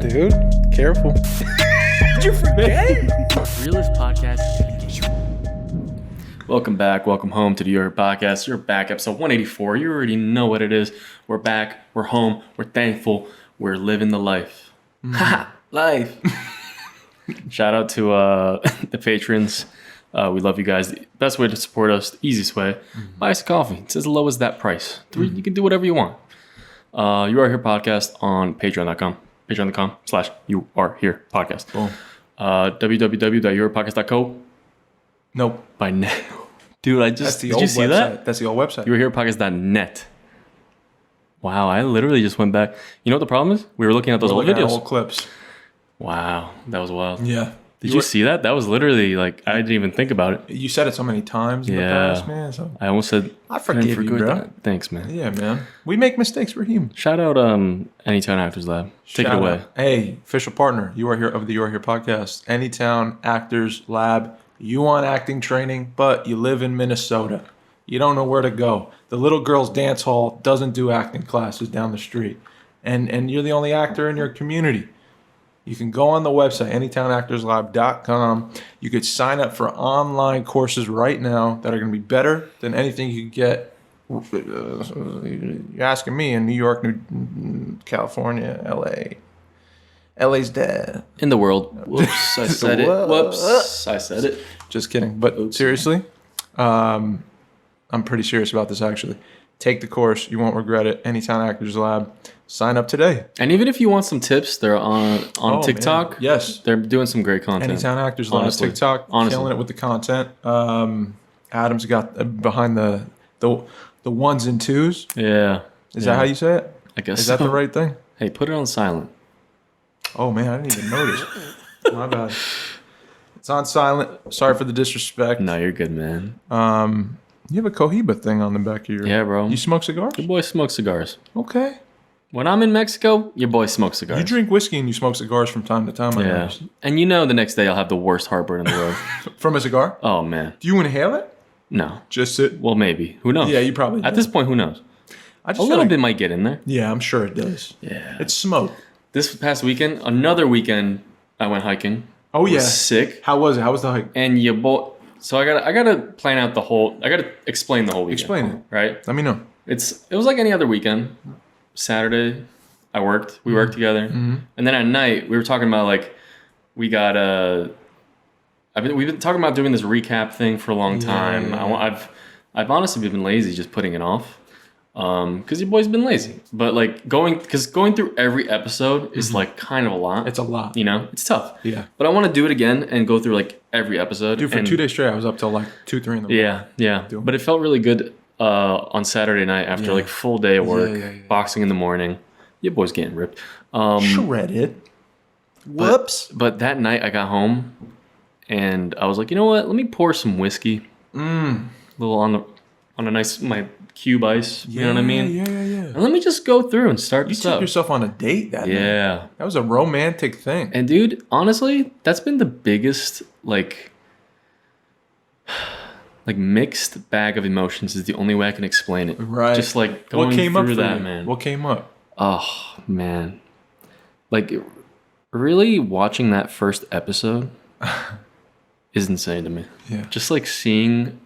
dude. Careful. Did you forget? Realist Podcast. Welcome back. Welcome home to the Your Podcast. You're back, episode 184. You already know what it is. We're back. We're home. We're thankful. We're living the life. Ha! Life. Shout out to the patrons. We love you guys. The best way to support us, the easiest way, buy us a coffee. It's as low as that price. You can do whatever you want. You Are Here Podcast on patreon.com. Patreon.com/You Are Here Podcast. Boom. www.yourpodcast.co. Nope. By net. Dude, That's the did old you see website. that? That's the old website. You Are Here Podcast.net. Wow, I literally just went back. You know what the problem is? We were looking at those old videos. Old clips. Wow, that was wild. Yeah. Did you see that? That was literally like, I didn't even think about it. You said it so many times in the past, man. So I almost said, I forgive you, bro. that. Thanks, man. Yeah, man. We make mistakes. We're human. Shout out Anytown Actors Lab. Take it away. Out. Hey, official partner, You Are Here of the You Are Here podcast. Anytown Actors Lab. You want acting training, but you live in Minnesota. You don't know where to go. The Little Girls Dance Hall doesn't do acting classes down the street. And you're the only actor in your community. You can go on the website, anytownactorslab.com. You could sign up for online courses right now that are going to be better than anything you could get. You're asking me in New York, California, LA. LA's dead. In the world. Whoops, I said it. Whoops, I said it. Just kidding. But seriously, I'm pretty serious about this actually. Take the course. You won't regret it. Anytown Actors Lab. Sign up today. And even if you want some tips, they're on TikTok. Man. Yes. They're doing some great content. Anytown Actors Lab. TikTok. Killing it with the content. Adam's got behind the ones and twos. Yeah. Is that how you say it? I guess Is that the right thing? Hey, put it on silent. Oh, man. I didn't even notice. My bad. It's on silent. Sorry for the disrespect. No, you're good, man. You have a Cohiba thing on the back of your... Yeah, bro. You smoke cigars? Your boy smokes cigars. Okay. When I'm in Mexico, your boy smokes cigars. You drink whiskey and you smoke cigars from time to time. Yeah. And you know the next day I'll have the worst heartburn in the world. From a cigar? Oh, man. Do you inhale it? No. Just sit? Well, maybe. Who knows? Yeah, you probably do. At this point, who knows? A little bit might get in there. Yeah, I'm sure it does. Yeah. It's smoke. This past weekend, another weekend, I went hiking. Oh, yeah. Was sick. How was it? How was the hike? And your boy... So I gotta plan out the whole... I gotta explain the whole weekend. Explain it. Right? Let me know. It was like any other weekend. Saturday, I worked. We worked together. Mm-hmm. And then at night, we were talking about like... We got we've been talking about doing this recap thing for a long time. Yeah. I've honestly been lazy just putting it off. Because your boy's been lazy. But like going through every episode is like kind of a lot. It's a lot. You know? It's tough. Yeah. But I want to do it again and go through like every episode. Dude, for 2 days straight, I was up till like 2, 3 in the morning. Yeah. But it felt really good on Saturday night after like full day of work, boxing in the morning. Your boy's getting ripped. Shredded. Whoops. But that night I got home and I was like, you know what? Let me pour some whiskey. A little on a nice my cube ice. You know what I mean? Yeah. And let me just go through and start this up. You took yourself on a date that night. Yeah. That was a romantic thing. And dude, honestly, that's been the biggest like mixed bag of emotions is the only way I can explain it. Right. Just like going through that, man. What came up? Oh, man. Like really watching that first episode is insane to me. Yeah. Just like seeing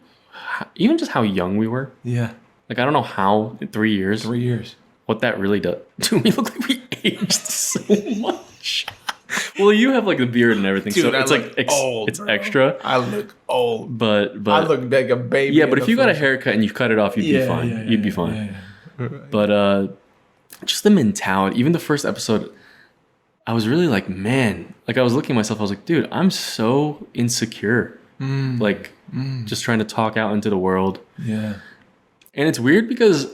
even just how young we were. Yeah. Like, I don't know how in 3 years. 3 years. What that really does. Dude, we look like we aged so much. Well, you have like the beard and everything, dude, so it's like old, it's bro. extra. I look old. But I look like a baby. Yeah, but if you got a haircut and you cut it off, you'd be fine. You'd be fine. Yeah. But just the mentality, even the first episode, I was really like, man, like I was looking at myself, I was like, dude, I'm so insecure. Just trying to talk out into the world. Yeah. And it's weird because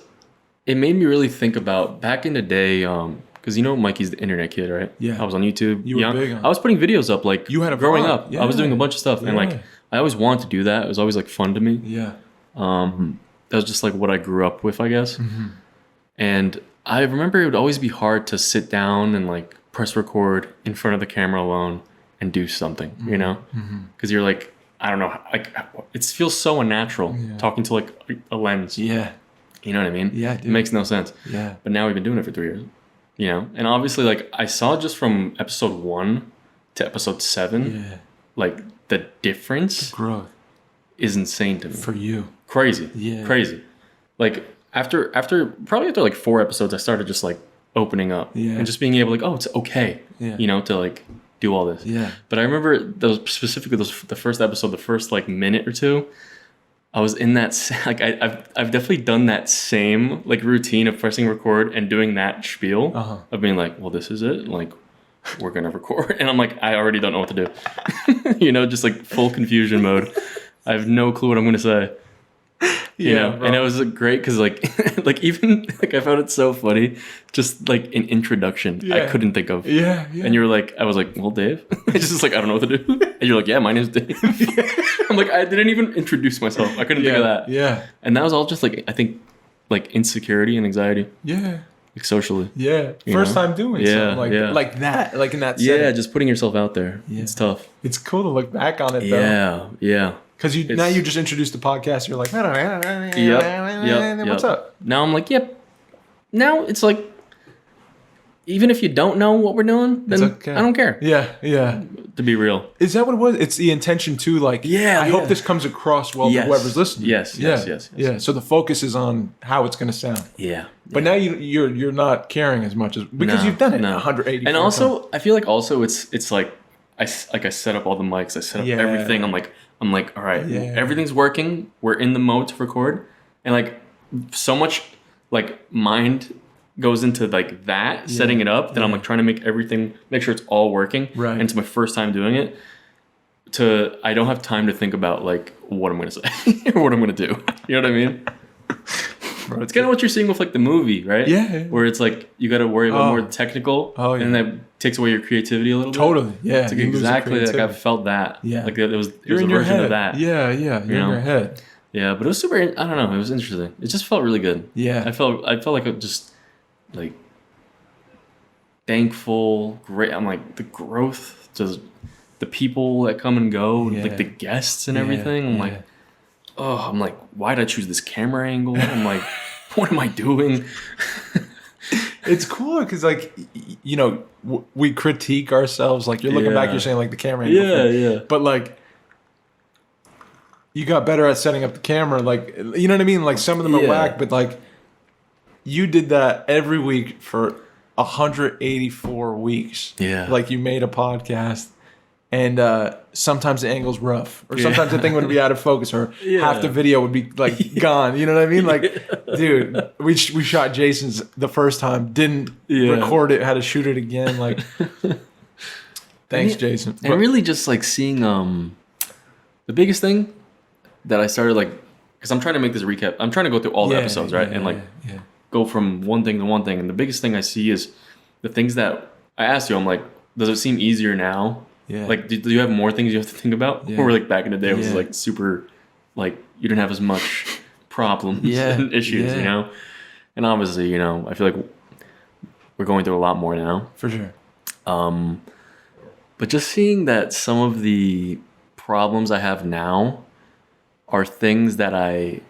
it made me really think about back in the day, because you know Mikey's the internet kid, right? Yeah. I was on YouTube. You were big on it. I was putting videos up like you had a growing vlog. up. Yeah. I was doing a bunch of stuff. And like I always wanted to do that. It was always like fun to me. Yeah. That was just like what I grew up with, I guess. Mm-hmm. And I remember it would always be hard to sit down and like press record in front of the camera alone and do something, you know? Because you're like, I don't know, like it feels so unnatural talking to like a lens. Yeah. You know what I mean? Yeah, dude. It makes no sense. Yeah. But now we've been doing it for 3 years. You know, and obviously, like, I saw just from episode 1 to episode 7, Yeah. like, the difference Growth is insane to me. for you. Crazy. Yeah. Crazy. Like, after like 4 episodes, I started just, like, opening up. Yeah. And just being able, like, oh, it's okay, Yeah. you know, to, like, do all this. Yeah. But I remember the first episode, the first, like, minute or two, I was in that, like, I've definitely done that same, like, routine of pressing record and doing that spiel Uh-huh. of being like, well, this is it. Like, we're going to record. And I'm like, I already don't know what to do. You know, just like full confusion mode. I have no clue what I'm going to say. You know, bro. and it was great because like, like even like I found it so funny, just like an introduction I Yeah. couldn't think of. Yeah. And you were like, I was like, well, Dave. It's just like, I don't know what to do. And you're like, yeah, my name's Dave. I'm like, I didn't even introduce myself. I couldn't think of that. Yeah. And that was all just like, I think, like insecurity and anxiety, Yeah. like socially. Yeah. You First know? time doing Yeah, something yeah. like that. Like in that Yeah, setting. just putting yourself out there. Yeah. It's tough. It's cool to look back on it though. Yeah, yeah. Because now you just introduced the podcast. You're like, Yep. what's up? Now I'm like, yep. Now it's like, even if you don't know what we're doing, then It's okay. I don't care. Yeah. Yeah. To be real. Is that what it was? It's the intention too. Like, Yeah, I yeah. hope this comes across well Yes. to whoever's listening. Yes, Yeah. yes, yes, yes. Yeah. So the focus is on how it's going to sound. Yeah. But now you're not caring as much as because you've done it 180. And also, I feel like also it's like I set up all the mics. I set up Yeah. everything. I'm like, all right, Yeah. everything's working. We're in the mode to record, and like so much like mind goes into like that setting it up that I'm like trying to make sure it's all working. Right. And it's my first time doing it. I don't have time to think about like what I'm gonna say or what I'm gonna do. You know what I mean? Bro, It's kind of what you're seeing with like the movie, right? Yeah. Where it's like you got to worry about Oh. more technical, Oh, and yeah. that takes away your creativity a little bit. Totally. Yeah. It's like you lose the exactly like creativity. I've felt that. Yeah. Like it was You're a in your version head. of that. Yeah. Yeah. You're in know? your head. Yeah, but it was super. I don't know. It was interesting. It just felt really good. Yeah. I felt like it just like thankful, great. I'm like the growth, just the people that come and go, Yeah. like the guests and Yeah, everything. I'm yeah. like, oh, I'm like, why did I choose this camera angle? I'm like, what am I doing? It's cool because like you know we critique ourselves. Like you're looking back, Yeah. you're saying like the camera angle Yeah, thing. yeah. But like you got better at setting up the camera. Like you know what I mean. Like some of them are Yeah. whack, but like you did that every week for 184 weeks. Yeah. Like you made a podcast. And sometimes the angle's rough, or Yeah. sometimes the thing would be out of focus, or Yeah. half the video would be like gone. You know what I mean? Like, dude, we shot Jason's the first time, didn't Yeah. record it, had to shoot it again. Like, thanks, And- Jason. And really just like seeing the biggest thing that I started like, because I'm trying to make this recap. I'm trying to go through all the episodes, right? And like yeah. go from one thing to one thing. And the biggest thing I see is the things that I asked you. I'm like, does it seem easier now? Yeah. Like, do you have more things you have to think about? Yeah. Or like back in the day, it was Yeah. like super, like you didn't have as much problems Yeah. and issues, Yeah. you know? And obviously, you know, I feel like we're going through a lot more now. For sure. But just seeing that some of the problems I have now are things that I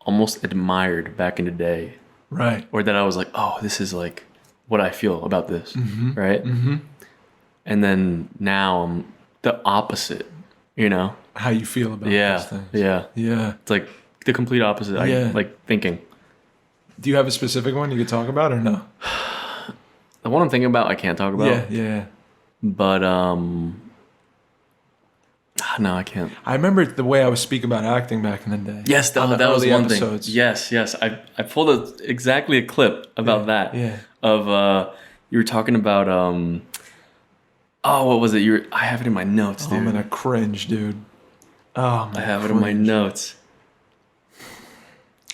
almost admired back in the day, Right. or that I was like, oh, this is like what I feel about this, Mm-hmm. right? And then now I'm the opposite, you know? How you feel about Yeah, those things. yeah. Yeah. It's like the complete opposite. Yeah. I like thinking. Do you have a specific one you could talk about or no? The one I'm thinking about, I can't talk about. Yeah. But no, I can't. I remember the way I was speaking about acting back in the day. Yes, On the that was early one episodes. thing. Yes. I pulled exactly a clip about that. Yeah. Of you were talking about oh, what was it? I have it in my notes, dude. I'm gonna cringe, dude. Oh, I have it in my notes.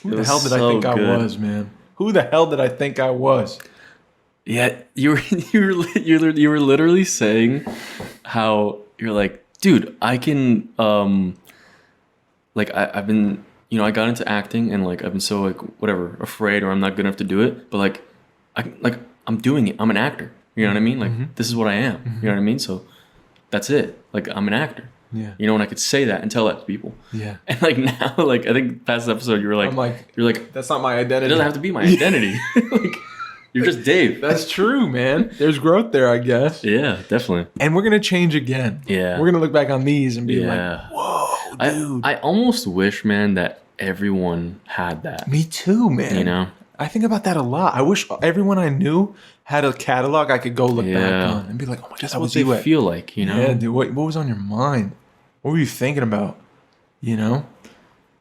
Who It the was hell did I so think I good. was, man? Who the hell did I think I was? Yeah, you were literally saying how you're like, dude, I can like I've been, you know, I got into acting and like I've been so like whatever afraid or I'm not good enough to do it, but like I'm doing it. I'm an actor. You know what I mean? Like this is what I am. You know what I mean? So that's it. Like I'm an actor. Yeah. You know, and I could say that and tell that to people. Yeah. And like now, like I think past episode you were like, I'm like, you're like, that's not my identity. it doesn't have to be my identity. Like You're just Dave. That's true, man. There's growth there, I guess. Yeah, definitely. And we're gonna change again. Yeah. We're gonna look back on these and be Yeah. like, whoa, dude. I almost wish, man, that everyone had that. Me too, man. You know? I think about that a lot. I wish everyone I knew had a catalog I could go look back on and be like, oh my God, Just that what was they you at. feel like, you know? Yeah, dude. What was on your mind? What were you thinking about? You know?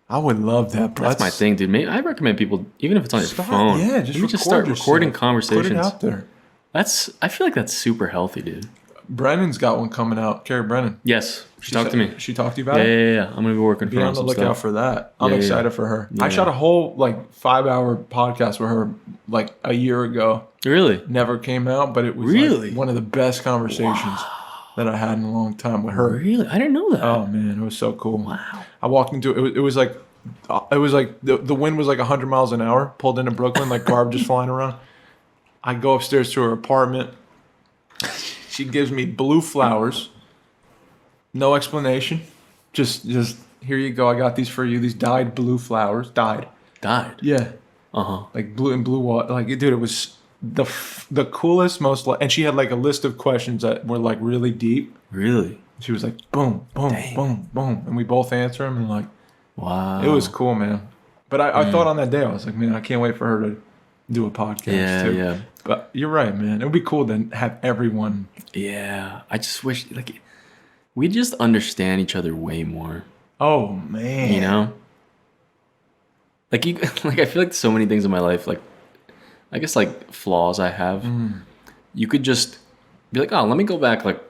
I would love that, bro. That's my thing, dude. Maybe I recommend people, even if it's on your Start- phone, yeah, just maybe record start recording yourself. conversations. Put it out there. I feel like that's super healthy, dude. Brennan's got one coming out. Carrie Brennan. Yes, she talked to me. She talked to you about Yeah, it? yeah. I'm gonna be working Be for her on on the some lookout stuff. for that. I'm Yeah, excited yeah. for her. Yeah. I shot a whole 5-hour podcast with her a year ago. Really? Never came out, but it was Really? one of the best conversations that I had in a long time with her. Really? I didn't know that. Oh man, it was so cool. Wow. I walked into it. It was like the wind was like 100 miles an hour. Pulled into Brooklyn, like garbage just flying around. I go upstairs to her apartment. She gives me blue flowers. No explanation. Just here you go. I got these for you. These dyed blue flowers. Dyed. Died. Yeah. Uh-huh. Like blue and blue water. Like, dude, it was the coolest, and she had like a list of questions that were like really deep. Really? She was like, boom, boom, boom, boom, and we both answer them, and like, Wow. it was cool, man. But I thought on that day, I was like, man, I can't wait for her to do a podcast too. Yeah. But you're right, man. It would be cool to have everyone. Yeah. I just wish we just understand each other way more. Oh man, You know? Like I feel like so many things in my life, like I guess like flaws I have. You could just be like, oh, let me go back like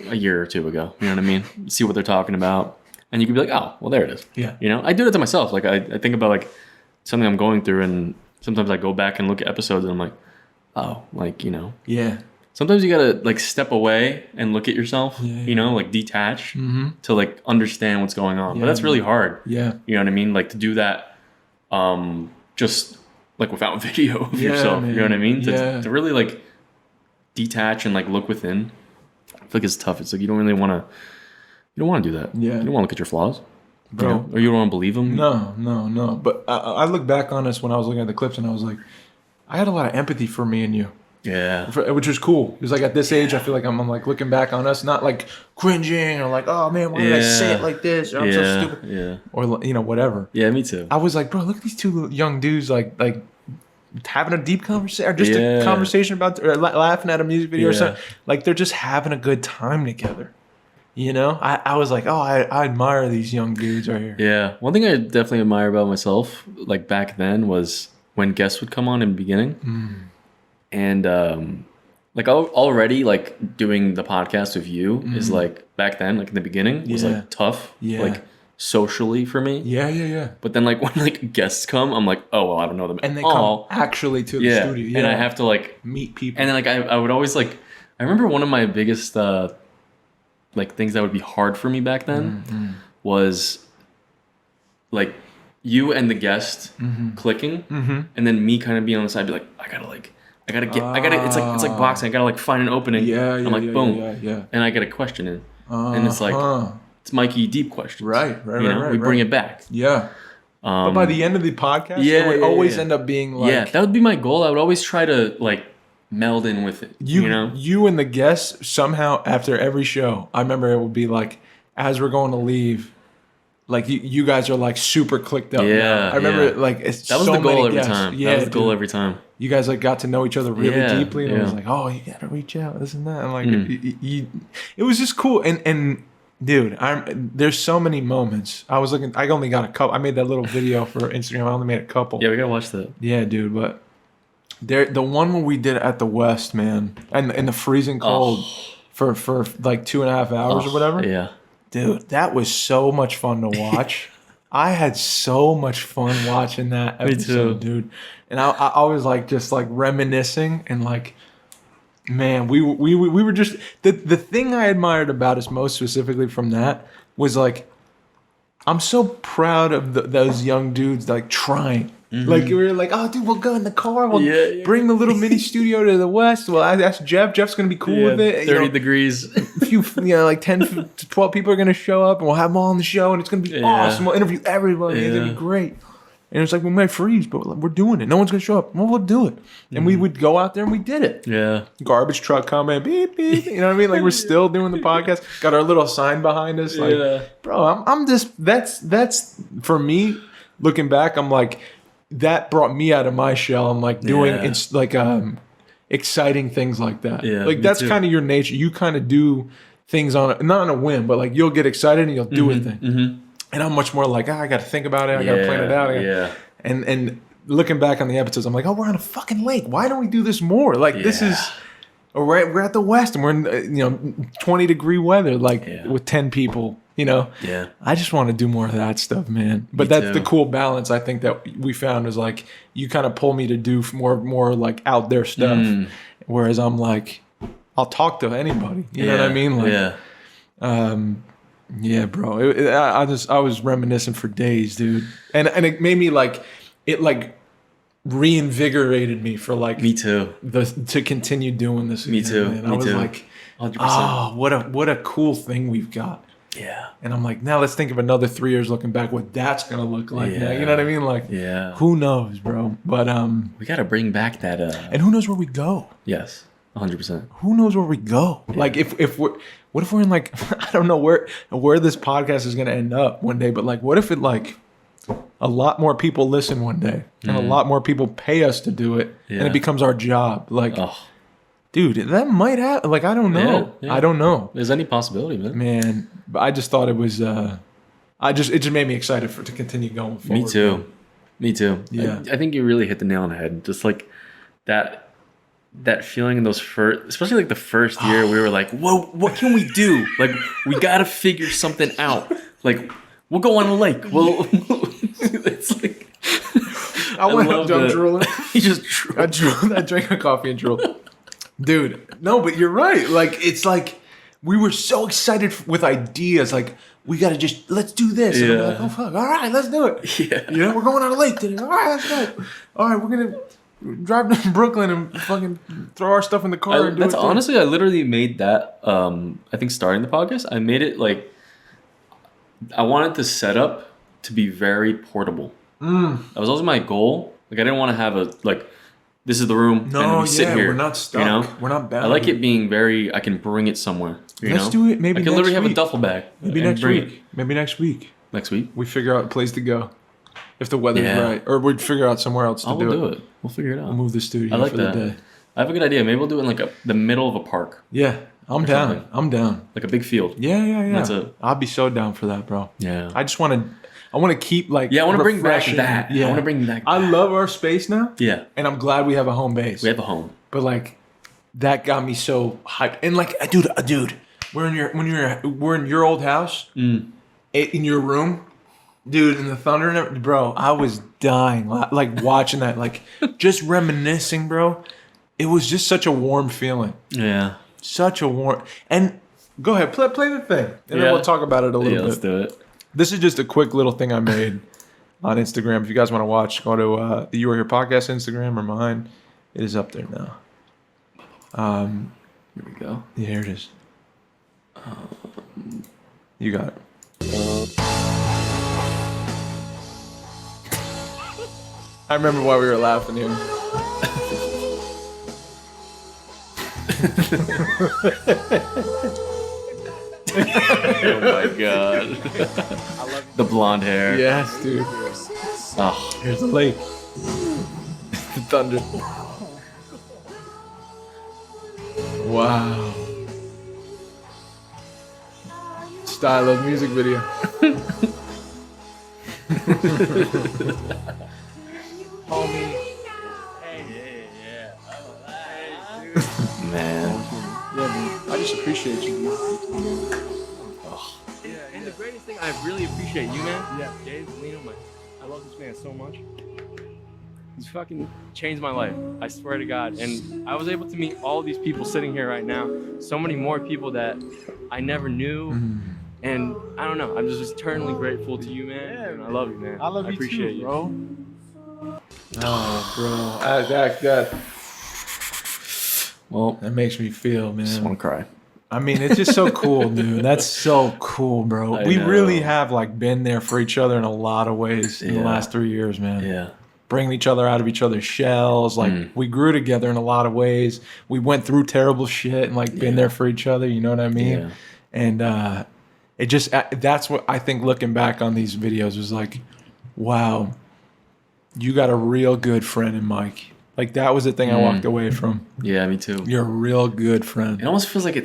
a year or two ago. You know what I mean? See what they're talking about. And you could be like, oh, well, there it is. Yeah. You know, I do it to myself. Like I think about like something I'm going through, and sometimes I go back and look at episodes and I'm like, oh, like, you know, Yeah. sometimes you gotta like step away and look at yourself, Yeah, you know, like detach to like understand what's going on. Yeah, But that's really hard. Yeah. You know what I mean? Like to do that just like without video of Yeah, yourself. man. You know what I mean? Yeah. To really like detach and like look within. I feel like it's tough. It's like you don't really want to. You don't want to do that. Yeah. You don't want to look at your flaws, Bro. You know? Or you don't want to believe them. No. But I look back on this when I was looking at the clips, and I was like, I had a lot of empathy for me and you. Yeah. Which was cool. It was like at this age, I feel like I'm like looking back on us, not like cringing or like, oh man, why did I say it like this? Or I'm so stupid. Yeah. Or, whatever. Yeah, me too. I was like, bro, look at these two young dudes like having a deep conversation, or just a conversation about, or laughing at a music video or something. Like they're just having a good time together. You know, I was like, oh, I admire these young dudes right here. Yeah. One thing I definitely admire about myself, like back then, was when guests would come on in the beginning. And like already like doing the podcast with you is like back then, like in the beginning, was like tough. Yeah. Like socially for me. Yeah. But then like when like guests come, I'm like, oh well, I don't know them And they at all. come actually to the Yeah. studio. Yeah. And I have to like meet people. and then like I would always like I remember one of my biggest like things that would be hard for me back then was like you and the guest clicking and then me kind of being on the side be like I gotta it's like boxing. I gotta like find an opening. Yeah, I'm like boom. Yeah. And I get a question in. And it's like it's Mikey deep questions. Right. You know, we bring it back. Yeah. But by the end of the podcast, it would always end up being like... Yeah, that would be my goal. I would always try to like meld in with it. You know? You and the guests, somehow, after every show, I remember it would be like, as we're going to leave, like you guys are like super clicked up. Yeah. now. I remember like it's that was so the goal many every guests. time. Yeah, that was the goal dude. every time. You guys like got to know each other really Yeah, deeply, and it was yeah. like, oh, you gotta reach out, this and that. And like, it was just cool. And dude, there's so many moments. I was looking. I only got a couple. I made that little video for Instagram. I only made a couple. Yeah, we gotta watch that. Yeah, dude. But the one where we did it at the West, man, and in the freezing cold for like 2.5 hours or whatever. Yeah. Dude, that was so much fun to watch. I had so much fun watching that episode, dude. And I was like just like reminiscing and like, man, we were just the thing I admired about us most specifically from that was like, I'm so proud of those young dudes like trying. Like we were like, oh, dude, we'll go in the car. We'll bring the little mini studio to the West. Well, I asked Jeff. Jeff's gonna be cool with it. 30 degrees. A few, like 10 to 12 people are gonna show up, and we'll have them all on the show, and it's gonna be awesome. We'll interview everybody. It's gonna be great. And it's like, we might freeze, but we're doing it. No one's going to show up. Well, we'll do it. And we would go out there and we did it. Yeah. Garbage truck coming, beep, beep. You know what I mean? Like, we're still doing the podcast. Got our little sign behind us. Like, bro, I'm just, that's, for me, looking back, I'm like, that brought me out of my shell. I'm like doing, it's like, exciting things like that. Yeah, like, that's kind of your nature. You kind of do things not on a whim, but like, you'll get excited and you'll do a thing. Mm-hmm. And I'm much more like, I got to think about it. I got to plan it out. And looking back on the episodes, I'm like, oh, we're on a fucking lake. Why don't we do this more? Like, this is, or we're at the West and we're in, 20-degree weather, like with 10 people, Yeah. I just want to do more of that stuff, man. But that's the cool balance I think that we found is like, you kind of pull me to do more like out there stuff. Whereas I'm like, I'll talk to anybody. You know what I mean? Like, yeah, bro. I was reminiscing for days, dude, and it made me like it reinvigorated me for like me too to continue doing this. Me again, too. Man. Me I was too. like, 100%. oh, what a cool thing we've got. Yeah. And I'm like, now let's think of another 3 years looking back, what that's gonna look like. Yeah. Now. You know what I mean? Like, who knows, bro? But we gotta bring back that. And who knows where we go? Yes. 100%. Who knows where we go? Yeah. Like if we're, what if we're in like, I don't know where this podcast is going to end up one day, but like, what if it like a lot more people listen one day and a lot more people pay us to do it and it becomes our job? Like, dude, that might happen. Like, I don't know. Yeah. I don't know. There's any possibility, man. But I just thought it was, it just made me excited to continue going forward. Me too. Yeah. I think you really hit the nail on the head. Just like that feeling in those first, especially like the first year, we were like, whoa, what can we do? Like, we got to figure something out. Like, we'll go on a lake. It's like, I went up to drooling. You just drooled. I drooled. I drank a coffee and drooled. Dude, no, but you're right. Like, it's like, we were so excited with ideas. Like, we got to let's do this. And we're like, oh, fuck. All right, let's do it. Yeah. We're going on a lake today. All right, let's go. All right, we're going to drive to Brooklyn and fucking throw our stuff in the car and do it. Honestly, I literally made that, I think starting the podcast, I made it like, I wanted the setup to be very portable. That was also my goal. Like, I didn't want to have this is the room and we sit here. We're not stuck. We're not bound. I like it being very, I can bring it somewhere. Let's do it maybe I can literally have a duffel bag. Maybe next week. Maybe next week. Next week? We figure out a place to go. If the weather's right. Or we'd figure out somewhere else to do it. We'll do it. We'll figure it out. We'll move the studio for the day. I have a good idea. Maybe we'll do it in like the middle of a park. Yeah. I'm down. Something. I'm down. Like a big field. Yeah. That's it. I'll be so down for that, bro. Yeah. I just want to keep like I want to bring back refreshing. that. Yeah. I want to bring back that. I love our space now. Yeah. And I'm glad we have a home base. We have a home. But like, that got me so hyped. And like, dude, we're in your old house, in your room, dude, in the thunder, and bro, I was dying, like watching that, like just reminiscing, bro. It was just such a warm feeling. Yeah. Such a warm. And go ahead, play the thing, and then we'll talk about it a little bit. Let's do it. This is just a quick little thing I made on Instagram. If you guys want to watch, go to the You Are Here podcast Instagram or mine. It is up there now. Here we go. Yeah, here it is. You got it. I remember why we were laughing here. Oh my god. The blonde hair. Yes, dude. Oh. Here's the lake. The thunder. Wow. Style of music video. Man. I just appreciate you. Oh. Yeah, and the greatest thing, I really appreciate you, man. Yeah, Dave, Lino, I love this man so much. He's fucking changed my life. I swear to God. And I was able to meet all these people sitting here right now. So many more people that I never knew. And I don't know. I'm just eternally grateful to you, man. Yeah, and I love you, man. I love you appreciate too, you, bro. Oh, bro. That Well, makes me feel, man. just want to cry. I mean, it's just so cool, dude. That's so cool, bro. We really have like been there for each other in a lot of ways in the last 3 years, man. Yeah. Bringing each other out of each other's shells. Like we grew together in a lot of ways. We went through terrible shit and like been there for each other. You know what I mean? Yeah. And it just, that's what I think looking back on these videos was like, wow, you got a real good friend in Mike. Like that was the thing I walked away from. Yeah, me too. You're a real good friend. It almost feels like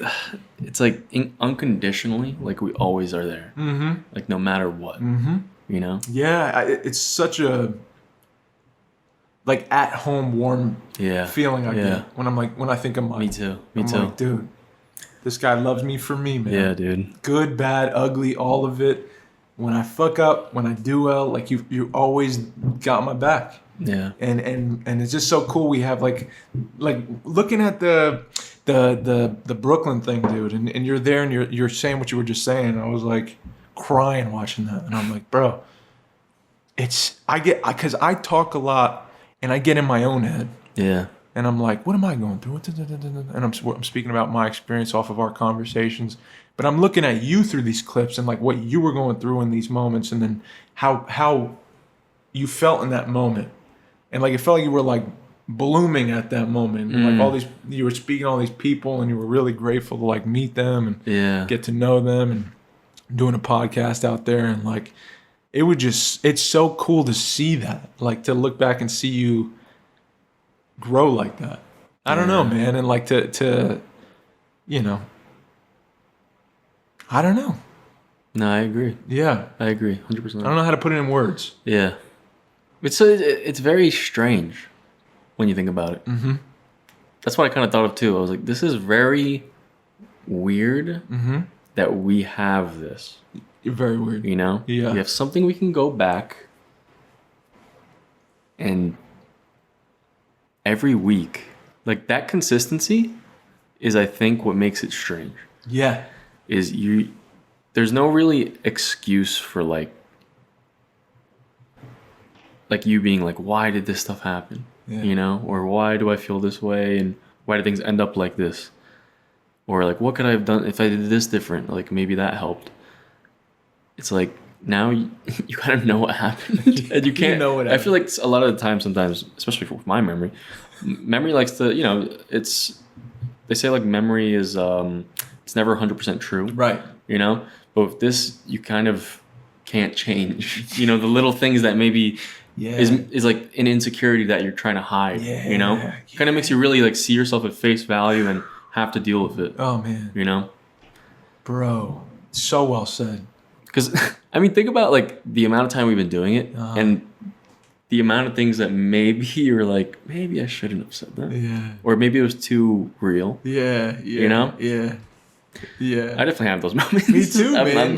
it's like unconditionally, like we always are there. Mm-hmm. Like no matter what, you know? Yeah, it's such a like at home warm feeling I get when I think of Mike. Me too. I'm like, dude, this guy loves me for me, man. Yeah, dude. Good, bad, ugly, all of it. When I fuck up, when I do well, like you always got my back. Yeah. And it's just so cool. We have like looking at the Brooklyn thing, dude, and you're there and you're saying what you were just saying. I was like crying watching that, and I'm like, bro, because I talk a lot and I get in my own head. Yeah. And I'm like, what am I going through? And I'm speaking about my experience off of our conversations, but I'm looking at you through these clips and like what you were going through in these moments, and then how you felt in that moment. And like it felt like you were like blooming at that moment. Like you were speaking to all these people, and you were really grateful to like meet them and get to know them, and doing a podcast out there. And like it's so cool to see that, like to look back and see you grow like that. I don't know, man. And like to you know, I don't know. No, I agree. Yeah, I agree 100%. I don't know how to put it in words. Yeah. It's very strange when you think about it. Mm-hmm. That's what I kind of thought of too. I was like, this is very weird that we have this. Very weird. You know? Yeah. We have something we can go back and every week, like that consistency is, I think, what makes it strange. Yeah. There's no really excuse for like you being like, why did this stuff happen? Yeah. You know? Or why do I feel this way? And why do things end up like this? Or like, what could I have done if I did this different? Like maybe that helped. It's like, now you kind of know what happened. And you can't, know what happened. I feel like a lot of the time sometimes, especially for my memory likes to, you know, they say like memory is, it's never 100% true. Right. You know? But with this, you kind of can't change. You know, the little things that maybe is like an insecurity that you're trying to hide. Yeah. You know? Kind of makes you really like see yourself at face value and have to deal with it. Oh, man. You know? Bro, so well said. Because, I mean, think about like the amount of time we've been doing it and the amount of things that maybe you're like, maybe I shouldn't have said that. Yeah. Or maybe it was too real. Yeah. You know? Yeah. Yeah. I definitely have those moments. Me too, man.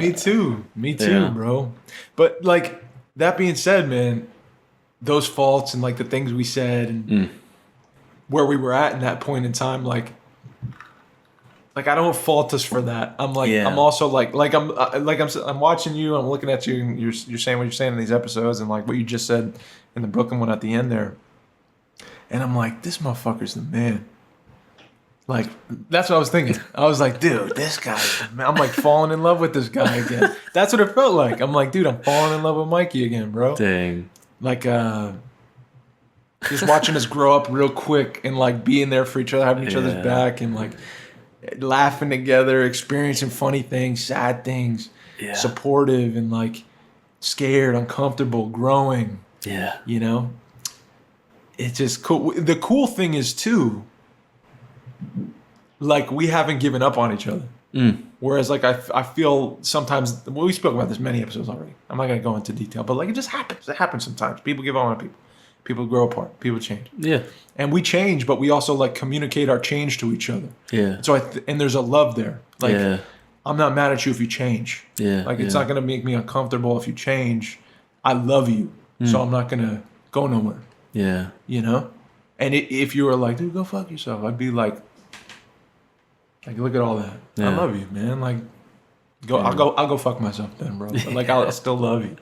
Me too, bro. But like, that being said, man, those faults and like the things we said and where we were at in that point in time, like I don't fault us for that. I'm like, I'm also I'm watching you. I'm looking at you, and you're saying what you're saying in these episodes, and like what you just said in the Brooklyn one at the end there. And I'm like, this motherfucker's the man. Like, that's what I was thinking. I was like, dude, this guy, man. I'm like falling in love with this guy again. That's what it felt like. I'm like, dude, I'm falling in love with Mikey again, bro. Dang. Like, just watching us grow up real quick and like being there for each other, having each other's back, and like laughing together, experiencing funny things, sad things, supportive, and like scared, uncomfortable, growing. Yeah. You know? It's just cool. The cool thing is too, like we haven't given up on each other. Whereas like I feel sometimes, well, we spoke about this many episodes already. I'm not going to go into detail, but like it just happens. It happens sometimes. People give up on people. People grow apart. People change. Yeah. And we change, but we also like communicate our change to each other. Yeah. So and there's a love there. Like I'm not mad at you if you change. Yeah. Like it's not going to make me uncomfortable if you change. I love you. So I'm not going to go nowhere. Yeah. You know? And if you were like, dude, go fuck yourself, I'd be like look at all that. Yeah. I love you, man. Like I'll go fuck myself then, bro. But like I'll still love you.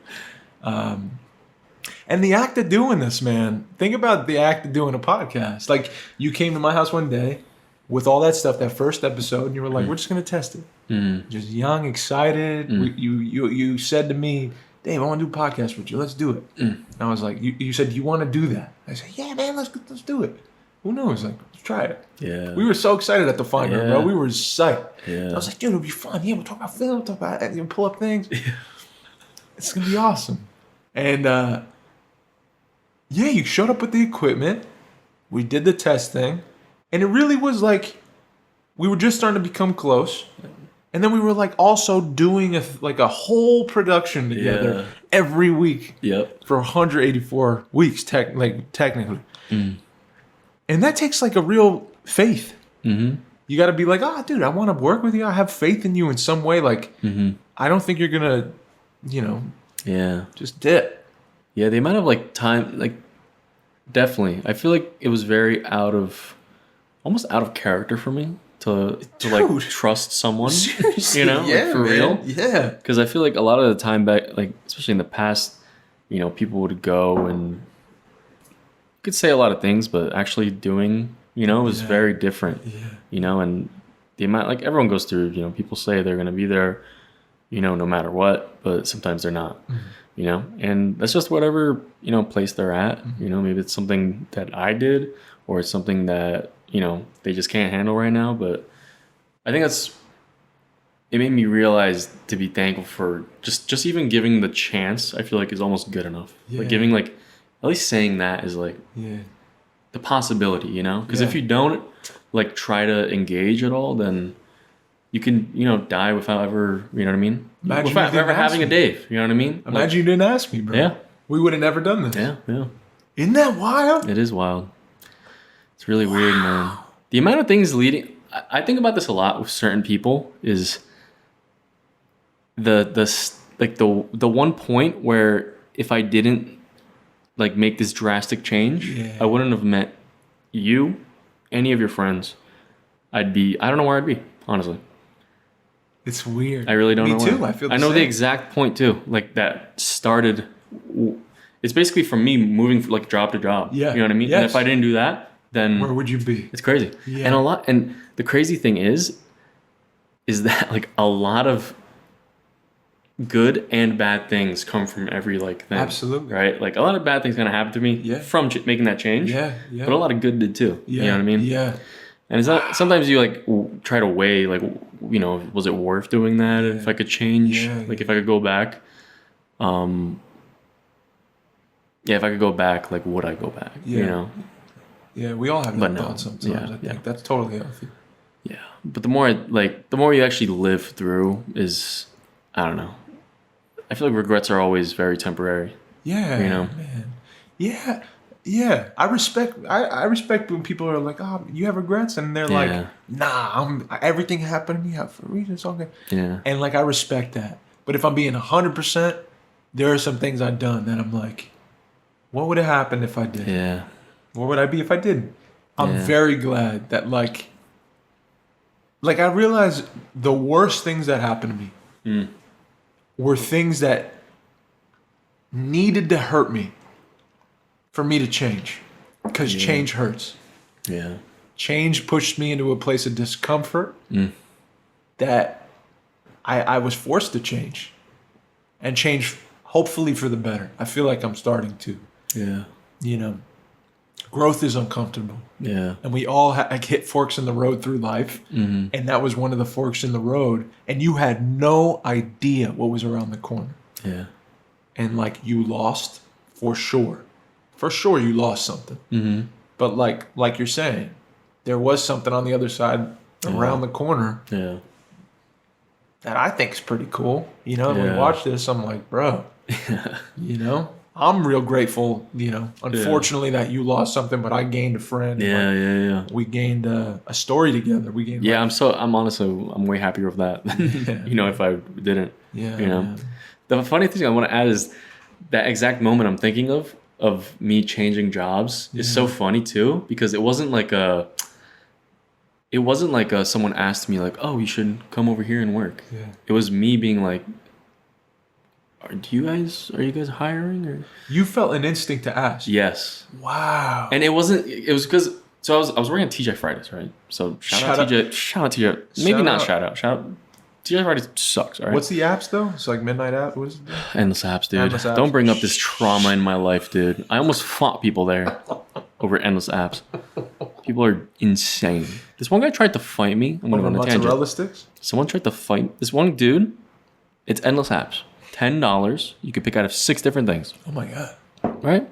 And the act of doing this, man, think about the act of doing a podcast. Like, you came to my house one day. with all that stuff, that first episode, and you were like, we're just going to test it. Just young, excited. You said to me, Dave, I want to do a podcast with you. Let's do it. And I was like, you said, you want to do that? I said, yeah, man, let's do it. Who knows? Like, let's try it. Yeah. We were so excited at the Fine Art, bro. We were psyched. Yeah. I was like, dude, it'll be fun. Yeah, we'll talk about film, talk about, pull up things. It's going to be awesome. And, you showed up with the equipment. We did the test thing. And it really was like, we were just starting to become close. And then we were like also doing a whole production together every week for 184 weeks, technically. And that takes like a real faith. You got to be like, dude, I want to work with you. I have faith in you in some way. Like, I don't think you're going to, just dip. Yeah, the amount of like time, like definitely. I feel like it was very almost out of character for me to like trust someone. Seriously, you know, like, for real. Yeah. Because I feel like a lot of the time back, like especially in the past, people would go and could say a lot of things, but actually doing, was very different. Yeah. And the amount, like everyone goes through, people say they're going to be there, no matter what, but sometimes they're not. And that's just whatever, place they're at. Maybe it's something that I did, or it's something that, they just can't handle right now. But I think it made me realize to be thankful for just even giving the chance. I feel like is almost good enough. Like giving like, at least saying that is like the possibility, because if you don't like try to engage at all, then you can, die without ever, you know what I mean? Without ever having a Dave, you know what I mean? Imagine you didn't ask me, bro. Yeah. We would have never done this. Yeah. Isn't that wild? It is wild. It's really weird, man. The amount of things leading... I think about this a lot with certain people is the one point where if I didn't like make this drastic change, I wouldn't have met you, any of your friends. I don't know where I'd be, honestly. It's weird. I really don't know. Me too. I feel the I know same. the exact point too. Like that started. It's basically from me moving from like job to job. Yeah. You know what I mean? Yes. And if I didn't do that, then where would you be? It's crazy. Yeah. And the crazy thing is that like a lot of good and bad things come from every like thing. Absolutely. Right? Like a lot of bad things gonna happen to me from making that change. Yeah. But a lot of good did too. Yeah. You know what I mean? Yeah. And it's not, sometimes you like try to weigh like, was it worth doing that? If I could change, like if I could go back, if I could go back, like would I go back? Yeah, we all have that thought sometimes. I think that's totally healthy. Yeah, but the more you actually live through is, I don't know. I feel like regrets are always very temporary. Yeah, man. Yeah. I respect when people are like, "Oh, you have regrets," and they're like, "Nah, everything happened to me for a reason. It's okay." Yeah, and like I respect that. But if I'm being 100%, there are some things I've done that I'm like, what would have happened if I did? Yeah. Where would I be if I didn't? I'm very glad that like I realized the worst things that happened to me were things that needed to hurt me for me to change. Because change hurts. Yeah. Change pushed me into a place of discomfort that I was forced to change. And change hopefully for the better. I feel like I'm starting to. Yeah. Growth is uncomfortable. Yeah. And we all hit forks in the road through life. And that was one of the forks in the road. And you had no idea what was around the corner. Yeah. And like you lost for sure. For sure you lost something. But like you're saying, there was something on the other side around the corner. Yeah. That I think is pretty cool. When we watch this, I'm like, bro, I'm real grateful, unfortunately that you lost something, but I gained a friend. Yeah. We gained a story together. We gained. Yeah, I'm honestly, I'm way happier with that. If I didn't. Yeah. The funny thing I want to add is that exact moment I'm thinking of me changing jobs is so funny too, because it wasn't like someone asked me like, oh, you should come over here and work. Yeah. It was me being like, are you guys hiring? Or you felt an instinct to ask. Yes. Wow. And it was because So I was working at TJ Fridays, right? So shout out Shout TJ. Shout out TJ. Maybe Shout not out. shout out. Shout out. TJ Fridays sucks, all right? What's the apps though? It's like Midnight App. What is it? Endless apps, dude. Endless apps. Don't bring up this trauma in my life, dude. I almost fought people there over endless apps. People are insane. This one guy tried to fight me. I'm gonna go on a Mozzarella tangent. sticks? Someone tried to fight this one dude. It's endless apps. $10. You could pick out of 6 different things, Oh my god. right?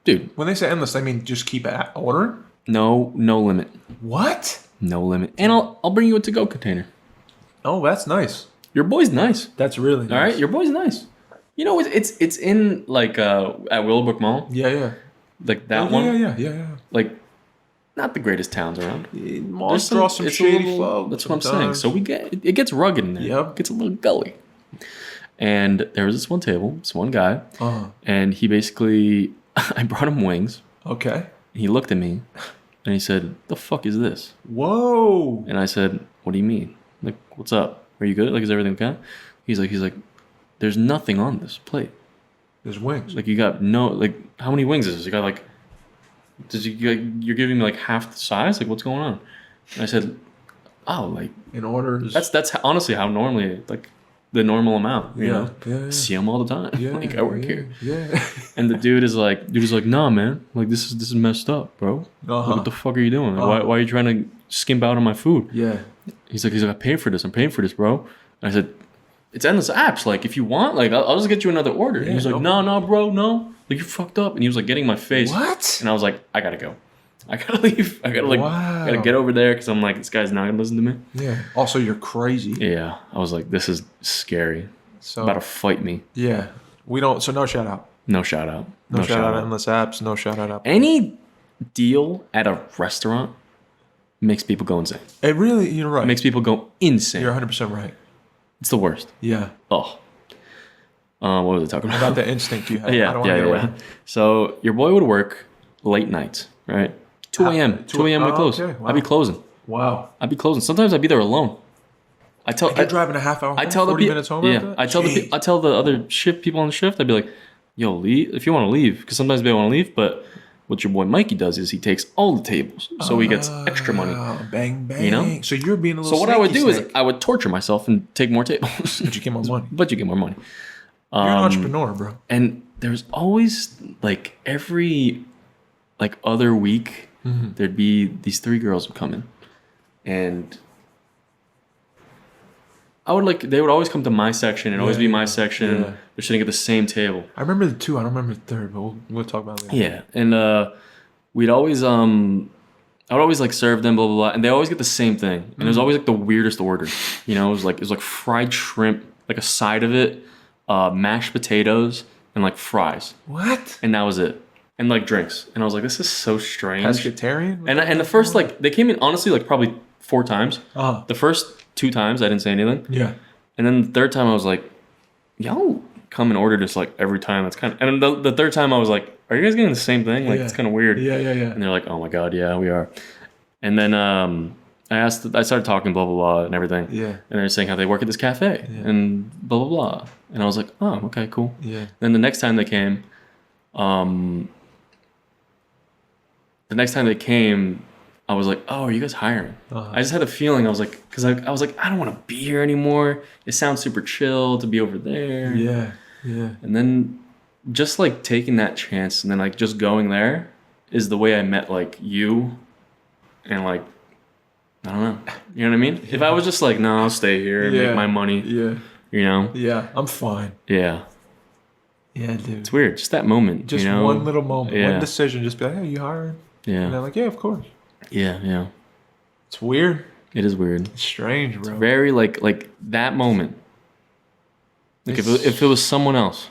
Dude, When they say endless, I mean just keep ordering? no limit. What? No limit. And I'll bring you a to-go container. Oh, that's nice. Your boy's nice. That's really nice. All right, your boy's nice. You know, it's in like at Willowbrook Mall, Yeah. like that Oh, one. Yeah. Like, not the greatest towns around. Malls draw some it's a shady little- folks. That's what I'm saying. sometimes. So it gets rugged in there. Yep. It gets a little gully. And there was this one table, this one guy, and he basically, I brought him wings. Okay. He looked at me, and he said, "The fuck is this?" Whoa. And I said, "What do you mean? Like, what's up? Are you good? Like, is everything okay?" He's like, "There's nothing on this plate. There's wings. Like, you got no, like, how many wings is this? You got like, you're giving me like half the size? Like, what's going on?" And I said, "Oh, like, In orders. that's honestly how normally, like, the normal amount, you know? Yeah. See them all the time. Yeah. Like, I work here." Yeah. And the dude is like, "Nah, man. Like, this is messed up, bro. Like, what the fuck are you doing? Like, why are you trying to skimp out on my food?" Yeah. He's like, "I paid for this. I'm paying for this, bro." And I said, "It's endless apps. Like, if you want, like, I'll just get you another order." And he's like, no, bro, no. Like, you fucked up. And he was like getting in my face. What? And I was like, I gotta go. I gotta leave. I gotta Wow. gotta get over there because I'm like, this guy's not gonna listen to me. Yeah. Also, you're crazy. Yeah. I was like, this is scary. So About to fight me. yeah, we don't. So no shout out. No shout out. No shout out. Endless apps. No shout out. Any deal at a restaurant makes people go insane. It really. You're right. Makes people go insane. You're 100% right. It's the worst. Yeah. Oh. What was I talking about? About the instinct you have. I Yeah, don't wanna get away. So your boy would work late nights, right? 2 a.m. 2 a.m. we close. okay, wow. I'd be closing. Wow. I'd be closing. Sometimes I'd be there alone. You're driving a half hour. I tell the 40 people. minutes home. Yeah, after that? I tell the other shift people on the shift. I'd be like, "Yo, leave if you want to leave," because sometimes they want to leave. But what your boy Mikey does is he takes all the tables, so he gets extra money. Bang bang. You know? So you're being a little. So what I would do is snake. I would torture myself and take more tables. But you get more money. But you get more money. You're an entrepreneur, bro. And there's always like every like other week there'd be these 3 girls would come in, and they would always come to my section and always be my section. yeah. And they're sitting at the same table. I remember the 2. I don't remember the 3rd, but we'll talk about it later. Yeah, and we'd always I would always like serve them blah blah blah, and they always get the same thing. And it was always like the weirdest order. You know, it was like fried shrimp, like a side of it, mashed potatoes, and like fries, What? and that was it. And like drinks. And I was like, this is so strange. Pescatarian? And the first like they came in honestly like probably 4 times. The first 2 times I didn't say anything. Yeah. And then the 3rd time I was like, y'all come and order this like every time. It's kind of, and the 3rd time I was like, are you guys getting the same thing? Like it's kind of weird. Yeah. And they're like, oh my God, yeah, we are. And then I started talking blah blah blah and everything. Yeah. And they're saying how they work at this cafe and blah blah blah. And I was like, oh, okay, cool. Yeah. Then the next time they came, I was like, oh, are you guys hiring? I just had a feeling. I was like, because I was like, I don't want to be here anymore. It sounds super chill to be over there. Yeah. And then just like taking that chance and then like just going there is the way I met like you and like, I don't know. You know what I mean? If I was just like, no, I'll stay here and make my money, Yeah. you know? Yeah. I'm fine. Yeah. Yeah, dude. It's weird. Just that moment. Just you know? one little moment, Yeah. one decision. Just be like, hey, you hiring? And they're Yeah. like, yeah, of course. Yeah. It's weird. It is weird. It's strange, bro. Very like that moment. Like if it was someone else.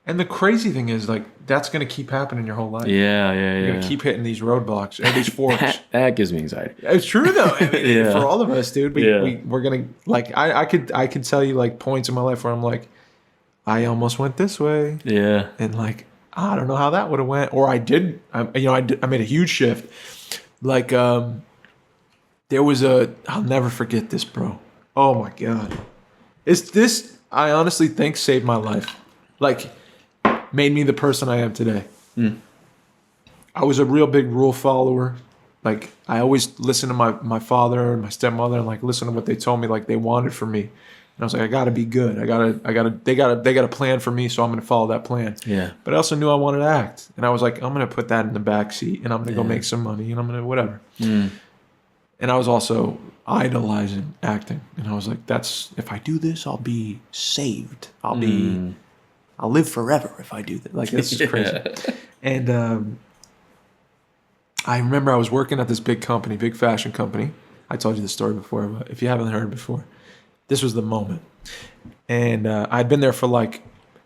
And the crazy thing is, like, that's going to keep happening your whole life. Yeah. You're going to keep hitting these roadblocks or these forks. That gives me anxiety. It's true, though. I mean, Yeah. for all of us, dude. Yeah. We're going to, like, I could tell you, like, points in my life where I'm like, I almost went this way. Yeah. And, like, I don't know how that would have went. Or I did. I made a huge shift. Like, there was I'll never forget this, bro. Oh, my God. This, I honestly think, saved my life. Like, made me the person I am today. I was a real big rule follower. like I always listened to my father and my stepmother and like listen to what they told me like they wanted for me. And I was like, I gotta be good. They got a plan for me, so I'm gonna follow that plan. Yeah. But I also knew I wanted to act. And I was like, I'm gonna put that in the back seat and I'm gonna go make some money and I'm gonna whatever. And I was also idolizing acting. And I was like, if I do this, I'll be saved. I'll live forever if I do that. Like this is crazy. And I remember I was working at this big fashion company. I told you this story before, but if you haven't heard before, this was the moment. And I'd been there for like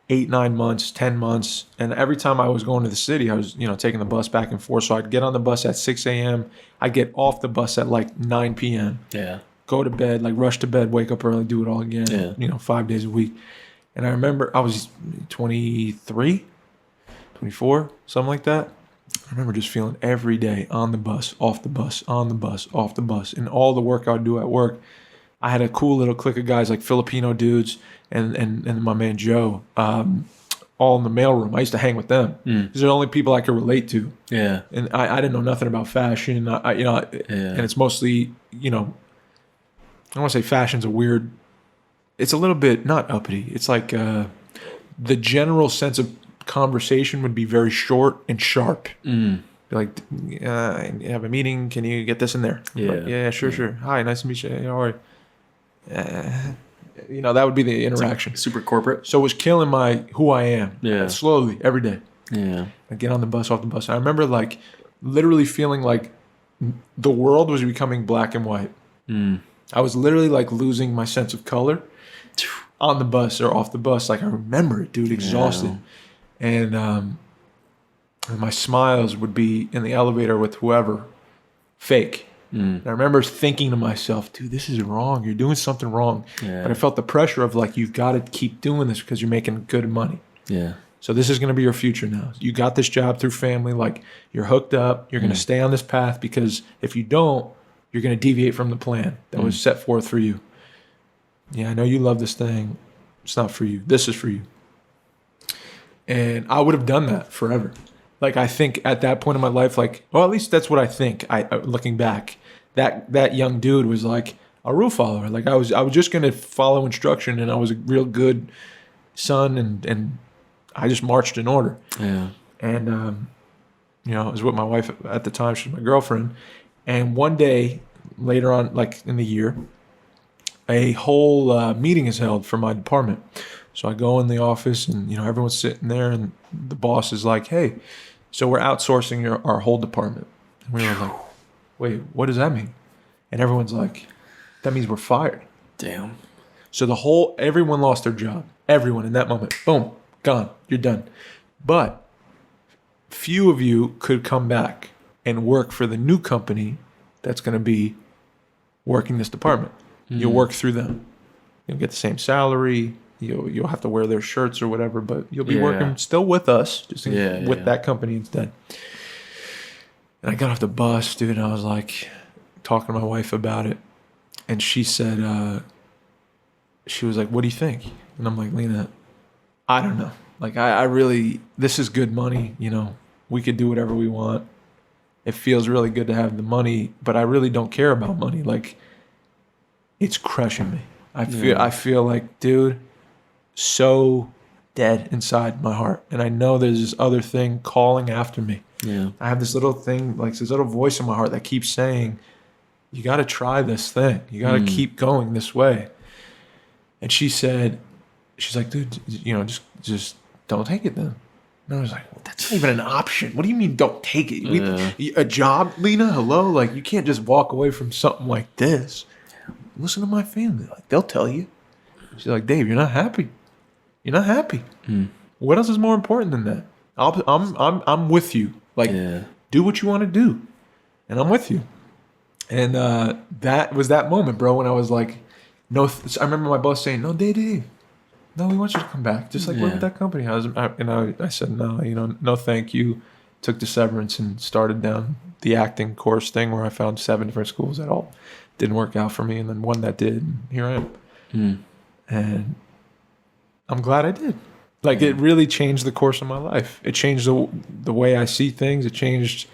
8, 9 months, 10 months. And every time I was going to the city, I was, taking the bus back and forth. So I'd get on the bus at 6 a.m. I'd get off the bus at like 9 p.m. Yeah. Go to bed, like rush to bed, wake up early, do it all again, 5 days a week. And I remember I was 23, 24, something like that. I remember just feeling every day on the bus, off the bus, on the bus, off the bus. And all the work I would do at work, I had a cool little clique of guys like Filipino dudes and my man Joe, all in the mailroom. I used to hang with them. These are the only people I could relate to. Yeah. And I didn't know nothing about fashion. And it's mostly, I don't want to say fashion's it's a little bit, not uppity. It's like the general sense of conversation would be very short and sharp. Be like, I have a meeting. Can you get this in there? Yeah. Like, yeah, sure. Hi, nice to meet you. How are you? That would be the interaction. Super corporate. So it was killing who I am. Yeah. Slowly, every day. Yeah. I get on the bus, off the bus. I remember like literally feeling like the world was becoming black and white. I was literally like losing my sense of color on the bus or off the bus. Like I remember it, dude, exhausted. Yeah. And my smiles would be in the elevator with whoever, fake. And I remember thinking to myself, dude, this is wrong. You're doing something wrong. Yeah. But I felt the pressure of like, you've got to keep doing this because you're making good money. Yeah. So this is going to be your future now. You got this job through family. Like you're hooked up. You're going to stay on this path because if you don't, you're going to deviate from the plan that was set forth for you. Yeah, I know you love this thing. It's not for you. This is for you. And I would have done that forever. Like I think at that point in my life, like, well, at least that's what I think. Looking back, that young dude was like a rule follower. Like I was just gonna follow instruction, and I was a real good son, and I just marched in order. Yeah. And I was with my wife at the time. She was my girlfriend. And one day later on, like in the year, a whole meeting is held for my department. So I go in the office and, everyone's sitting there and the boss is like, hey, so we're outsourcing our whole department. And we were like, wait, what does that mean? And everyone's like, that means we're fired. Damn. So everyone lost their job. Everyone in that moment, boom, gone, you're done. But few of you could come back and work for the new company that's going to be working this department. You'll work through them. You'll get the same salary. You'll have to wear their shirts or whatever, but you'll be working still with us, just with that company instead. And I got off the bus, dude, and I was like talking to my wife about it. And she said, she was like, what do you think? And I'm like, Lena, I don't know. Like, I really, this is good money. We could do whatever we want. It feels really good to have the money, but I really don't care about money. Like, it's crushing me. I feel like, dude, so dead inside my heart. And I know there's this other thing calling after me. Yeah. I have this little thing, like this little voice in my heart that keeps saying, you got to try this thing. You got to keep going this way. And she's like, dude, just don't take it then. And I was like, well, that's not even an option. What do you mean don't take it? A job, Lena? Hello? Like, you can't just walk away from something like this. Listen to my family. Like, they'll tell you. She's like, Dave, you're not happy. You're not happy. What else is more important than that? I'm with you. Like, do what you want to do. And I'm with you. And that was that moment, bro, when I was like, no. I remember my boss saying, no, Dave. No, we want you to come back. Just like work with that company. I said, no, no, thank you. Took the severance and started down the acting course thing where I found 7 different schools that all didn't work out for me. And then one that did. And here I am. And I'm glad I did. Like, it really changed the course of my life. It changed the way I see things. It changed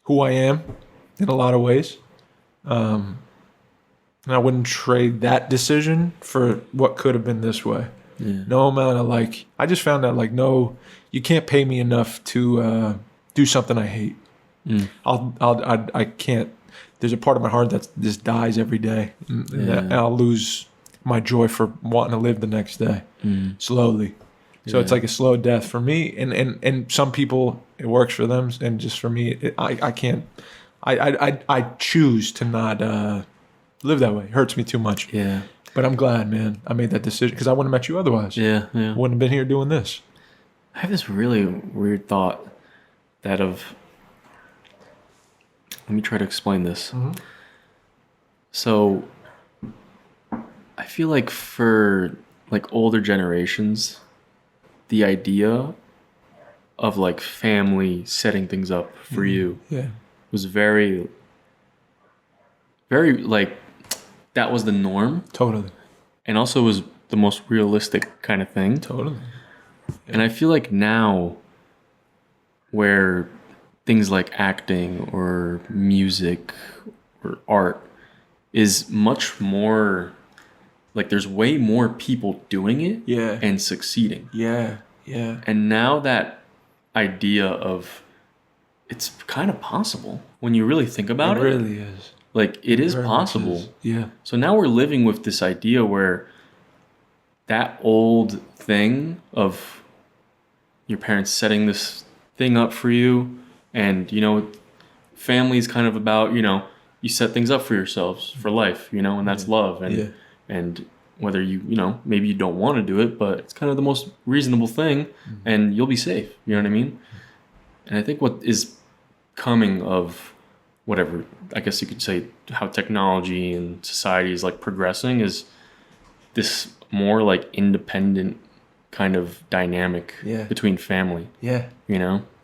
who I am. in a lot of ways. And I wouldn't trade that decision for what could have been this way. Yeah. No amount of like, I just found out like, no, you can't pay me enough to do something I hate. I can't. There's a part of my heart that just dies every day, and I'll lose my joy for wanting to live the next day slowly. So it's like a slow death for me, and some people it works for them, and just for me, I can't. I choose to not live that way. It hurts me too much. Yeah. But I'm glad, man, I made that decision because I wouldn't have met you otherwise. Yeah. I wouldn't have been here doing this. I have this really weird thought that of. Let me try to explain this. So, I feel like for like older generations, the idea of like family setting things up for you was very, very like that was the norm. Totally. And also was the most realistic kind of thing. Totally. And I feel like now where things like acting or music or art is much more like there's way more people doing it and succeeding. Yeah. And now that idea of it's kind of possible when you really think about it. It really is. Like it is Very possible. much is. Yeah. So now we're living with this idea where that old thing of your parents setting this thing up for you, and family is kind of about you set things up for yourselves for life, and that's love, and whether maybe you don't want to do it, but it's kind of the most reasonable thing, and you'll be safe. You know what I mean? And I think what is coming of whatever, I guess you could say, how technology and society is like progressing is this more like independent kind of dynamic between family. Yeah.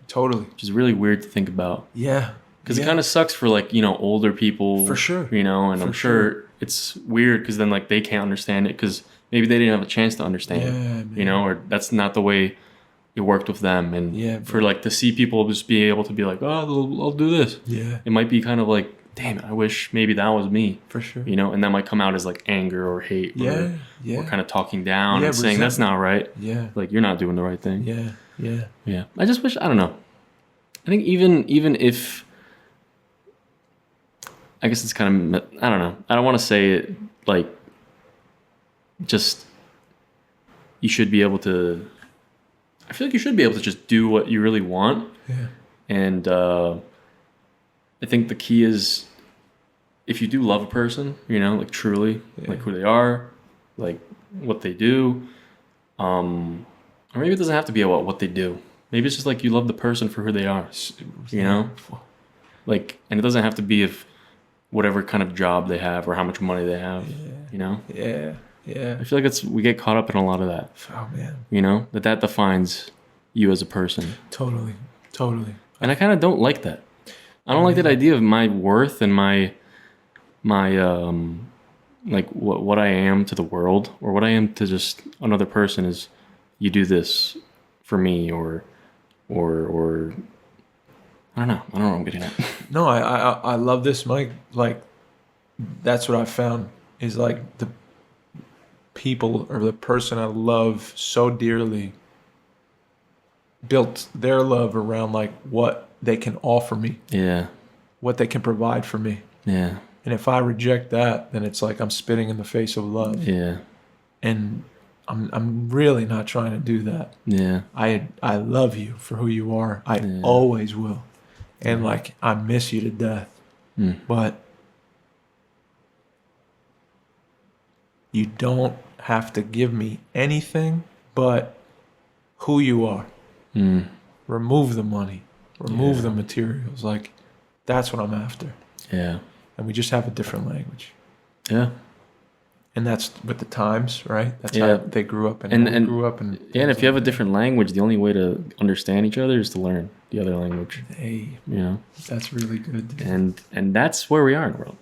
Totally. Which is really weird to think about. Yeah. Because it kind of sucks for like, older people. For sure. And For I'm sure it's weird because then like they can't understand it because maybe they didn't have a chance to understand it, or that's not the way it worked with them. And for like to see people just be able to be like, oh, I'll do this. Yeah. It might be kind of like, damn it, I wish maybe that was me. For sure. And that might come out as like anger or hate or kind of talking down and saying that's not right. Yeah. Like you're not doing the right thing. Yeah. I just wish, I don't know. I think even if, I guess it's kind of, I don't know. I don't want to say it like just, you should be able to, I feel like you should be able to just do what you really want. Yeah. And I think the key is if you do love a person, like truly, like who they are, like what they do, or maybe it doesn't have to be about what they do. Maybe it's just like you love the person for who they are, like, and it doesn't have to be of whatever kind of job they have or how much money they have, Yeah. I feel like we get caught up in a lot of that. Oh man. That defines you as a person. Totally. And I kind of don't like that. I don't like that idea of my worth and my like what I am to the world or what I am to just another person is you do this for me or I don't know what I'm getting at. No, I love this, Mike. Like that's what I found is like the people or the person I love so dearly built their love around like what they can offer me. Yeah. What they can provide for me. Yeah. And if I reject that, then it's like I'm spitting in the face of love. Yeah. And I'm really not trying to do that. Yeah. I love you for who you are. I always will. And like I miss you to death. But you don't have to give me anything but who you are. Remove the money. Remove the materials. Like that's what I'm after. Yeah. And we just have a different language. Yeah. And that's with the times, right? That's how they grew up and we grew up. And and if you have a different language, the only way to understand each other is to learn the other language. Hey, that's really good. Dude. And that's where we are in the world.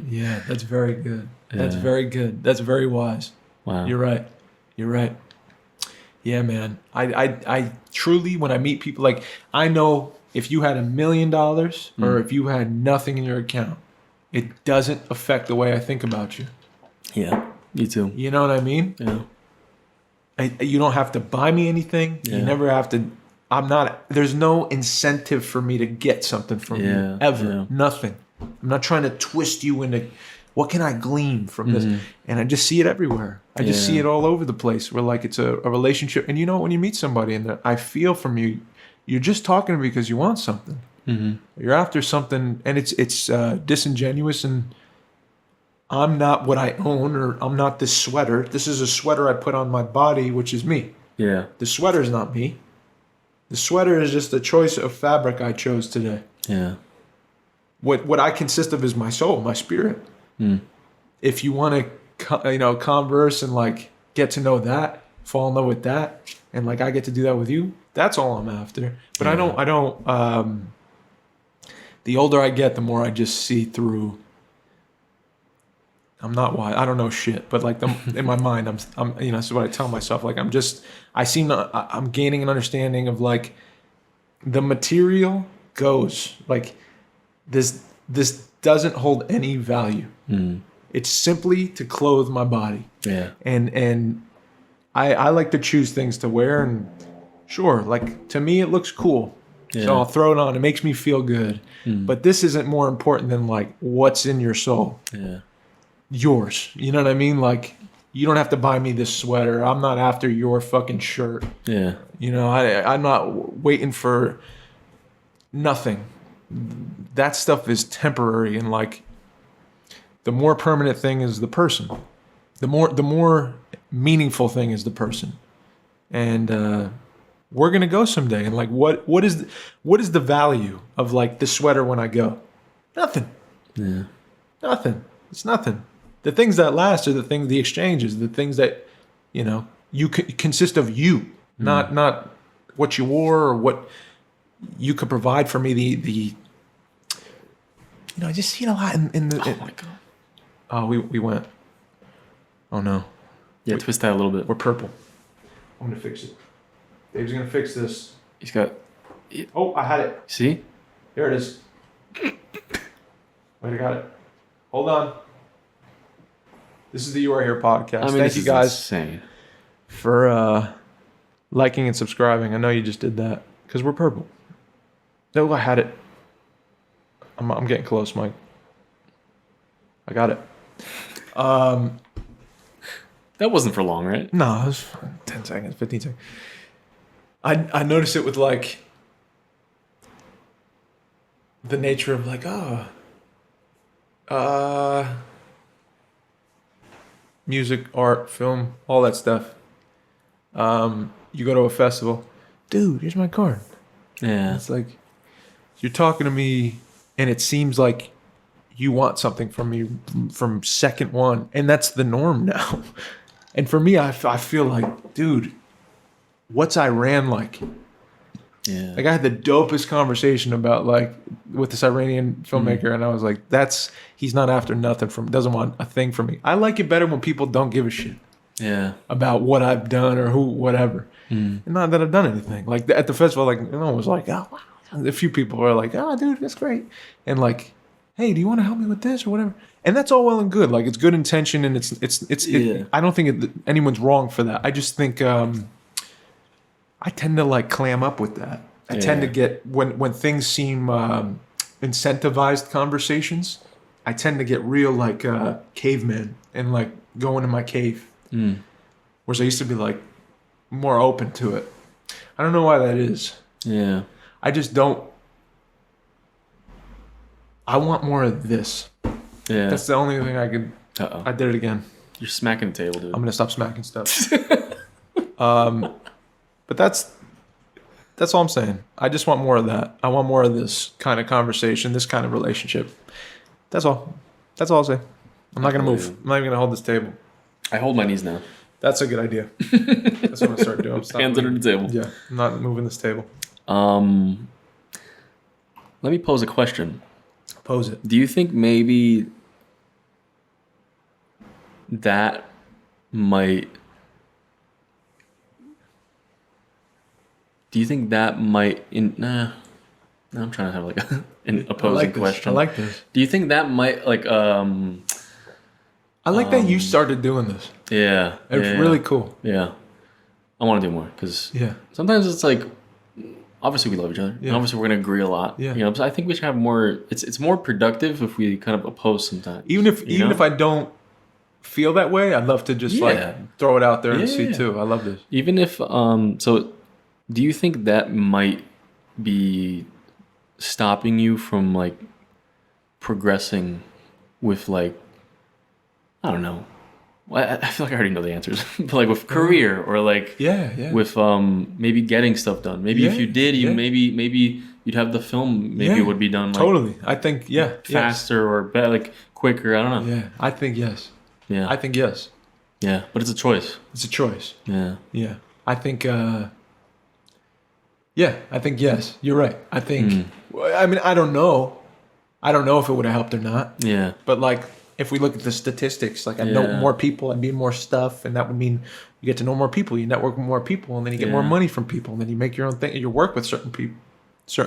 Yeah, that's very good. That's very good. That's very wise. Wow. You're right. Yeah, man. I truly, when I meet people, like I know if you had $1 million or if you had nothing in your account, it doesn't affect the way I think about you. Yeah, me too. You know what I mean? Yeah. You don't have to buy me anything. Yeah. You never have to. There's no incentive for me to get something from you ever. Yeah. Nothing. I'm not trying to twist you into what can I glean from this? And I just see it everywhere. I just see it all over the place where like it's a relationship. And you know, when you meet somebody and I feel from you, you're just talking to me because you want something. You're after something, and it's disingenuous, and I'm not what I own, or I'm not this sweater. This is a sweater I put on my body, which is me. Yeah. The sweater is not me. The sweater is just a choice of fabric I chose today. Yeah. What I consist of is my soul, my spirit. If you want to, converse and like get to know that, fall in love with that, and like I get to do that with you, that's all I'm after. But I don't. The older I get, the more I just see through. I'm not wise. I don't know shit, but like in my mind, I'm this is what I tell myself. Like I'm gaining an understanding of like the material goes. Like this doesn't hold any value. It's simply to clothe my body. Yeah. And I like to choose things to wear, and sure, like to me it looks cool. Yeah. So I'll throw it on. It makes me feel good. But this isn't more important than like what's in your soul. Yeah. Yours. You know what I mean? Like you don't have to buy me this sweater. I'm not after your fucking shirt. Yeah. You know, I'm not waiting for nothing. That stuff is temporary, and like the more permanent thing is the person. The more meaningful thing is the person. And we're gonna go someday. And like what is the value of like the sweater when I go? Nothing. Yeah. Nothing. It's nothing. The things that last are the exchanges, the things that, you consist of you, not what you wore or what you could provide for me. I just see it a lot in the. Oh my god. Oh, we went. Oh no. Yeah, twist that a little bit. We're purple. I'm gonna fix it. Dave's gonna fix this. He's got. Oh, I had it. See? Here it is. Wait, I got it. Hold on. This is the You Are Here podcast. Thank you guys insane. For liking and subscribing. I know you just did that because we're purple. No, I had it. I'm getting close, Mike. I got it. That wasn't for long, right? No, it was 10 seconds, 15 seconds. I noticed it with like the nature of like, music, art, film, all that stuff. You go to a festival, dude, here's my card. Yeah. It's like, you're talking to me and it seems like you want something from me from second one. And that's the norm now. And for me, I feel like, dude, what's Iran like? Yeah. Like I had the dopest conversation about like with this Iranian filmmaker, and I was like, he's not after nothing doesn't want a thing from me. I like it better when people don't give a shit. Yeah. About what I've done or whatever. And not that I've done anything. Like at the festival, like no one was like, oh wow. A few people were like, oh dude, that's great. And like, hey, do you want to help me with this or whatever? And that's all well and good. Like it's good intention, and it's I don't think anyone's wrong for that. I just think I tend to like clam up with that. I tend to get when things seem incentivized conversations, I tend to get real like caveman and like go into my cave. Whereas I used to be like more open to it. I don't know why that is. Yeah. I just don't. I want more of this. Yeah. That's the only thing I could. Uh-oh. I did it again. You're smacking the table, dude. I'm gonna stop smacking stuff. But that's all I'm saying. I just want more of that. I want more of this kind of conversation, this kind of relationship. That's all. That's all I'll say. I'm not gonna move. I'm not even gonna hold this table. I hold my knees now. That's a good idea. That's what I'm gonna start doing. Hands under the table. Yeah, I'm not moving this table. Let me pose a question. Pose it. Do you think maybe that might... Do you think that might... Now I'm trying to have like an opposing question. I like this. Do you think that might like I like that you started doing this. Yeah. It's really cool. Yeah. I want to do more because Yeah. sometimes it's like obviously we love each other. Yeah. And obviously we're gonna agree a lot. Yeah. You know, so I think we should have more. It's more productive if we kind of oppose sometimes. Even if I don't feel that way, I'd love to just like throw it out there and see too. I love this. Even if so, do you think that might be stopping you from like progressing with like I don't know. I feel like I already know the answers, but like with career or like with maybe getting stuff done. Maybe if you did, maybe you'd have the film. Maybe it would be done like, totally. I think faster or better, like quicker. I don't know. Yeah, I think yes. Yeah, I think yes. Yeah, but it's a choice. It's a choice. Yeah, yeah. I think. I think yes. You're right. I think. I mean, I don't know. I don't know if it would have helped or not. Yeah, but like. If we look at the statistics, like I know more people, I'd be more stuff, and that would mean you get to know more people, you network with more people, and then you get more money from people, and then you make your own thing, you work with certain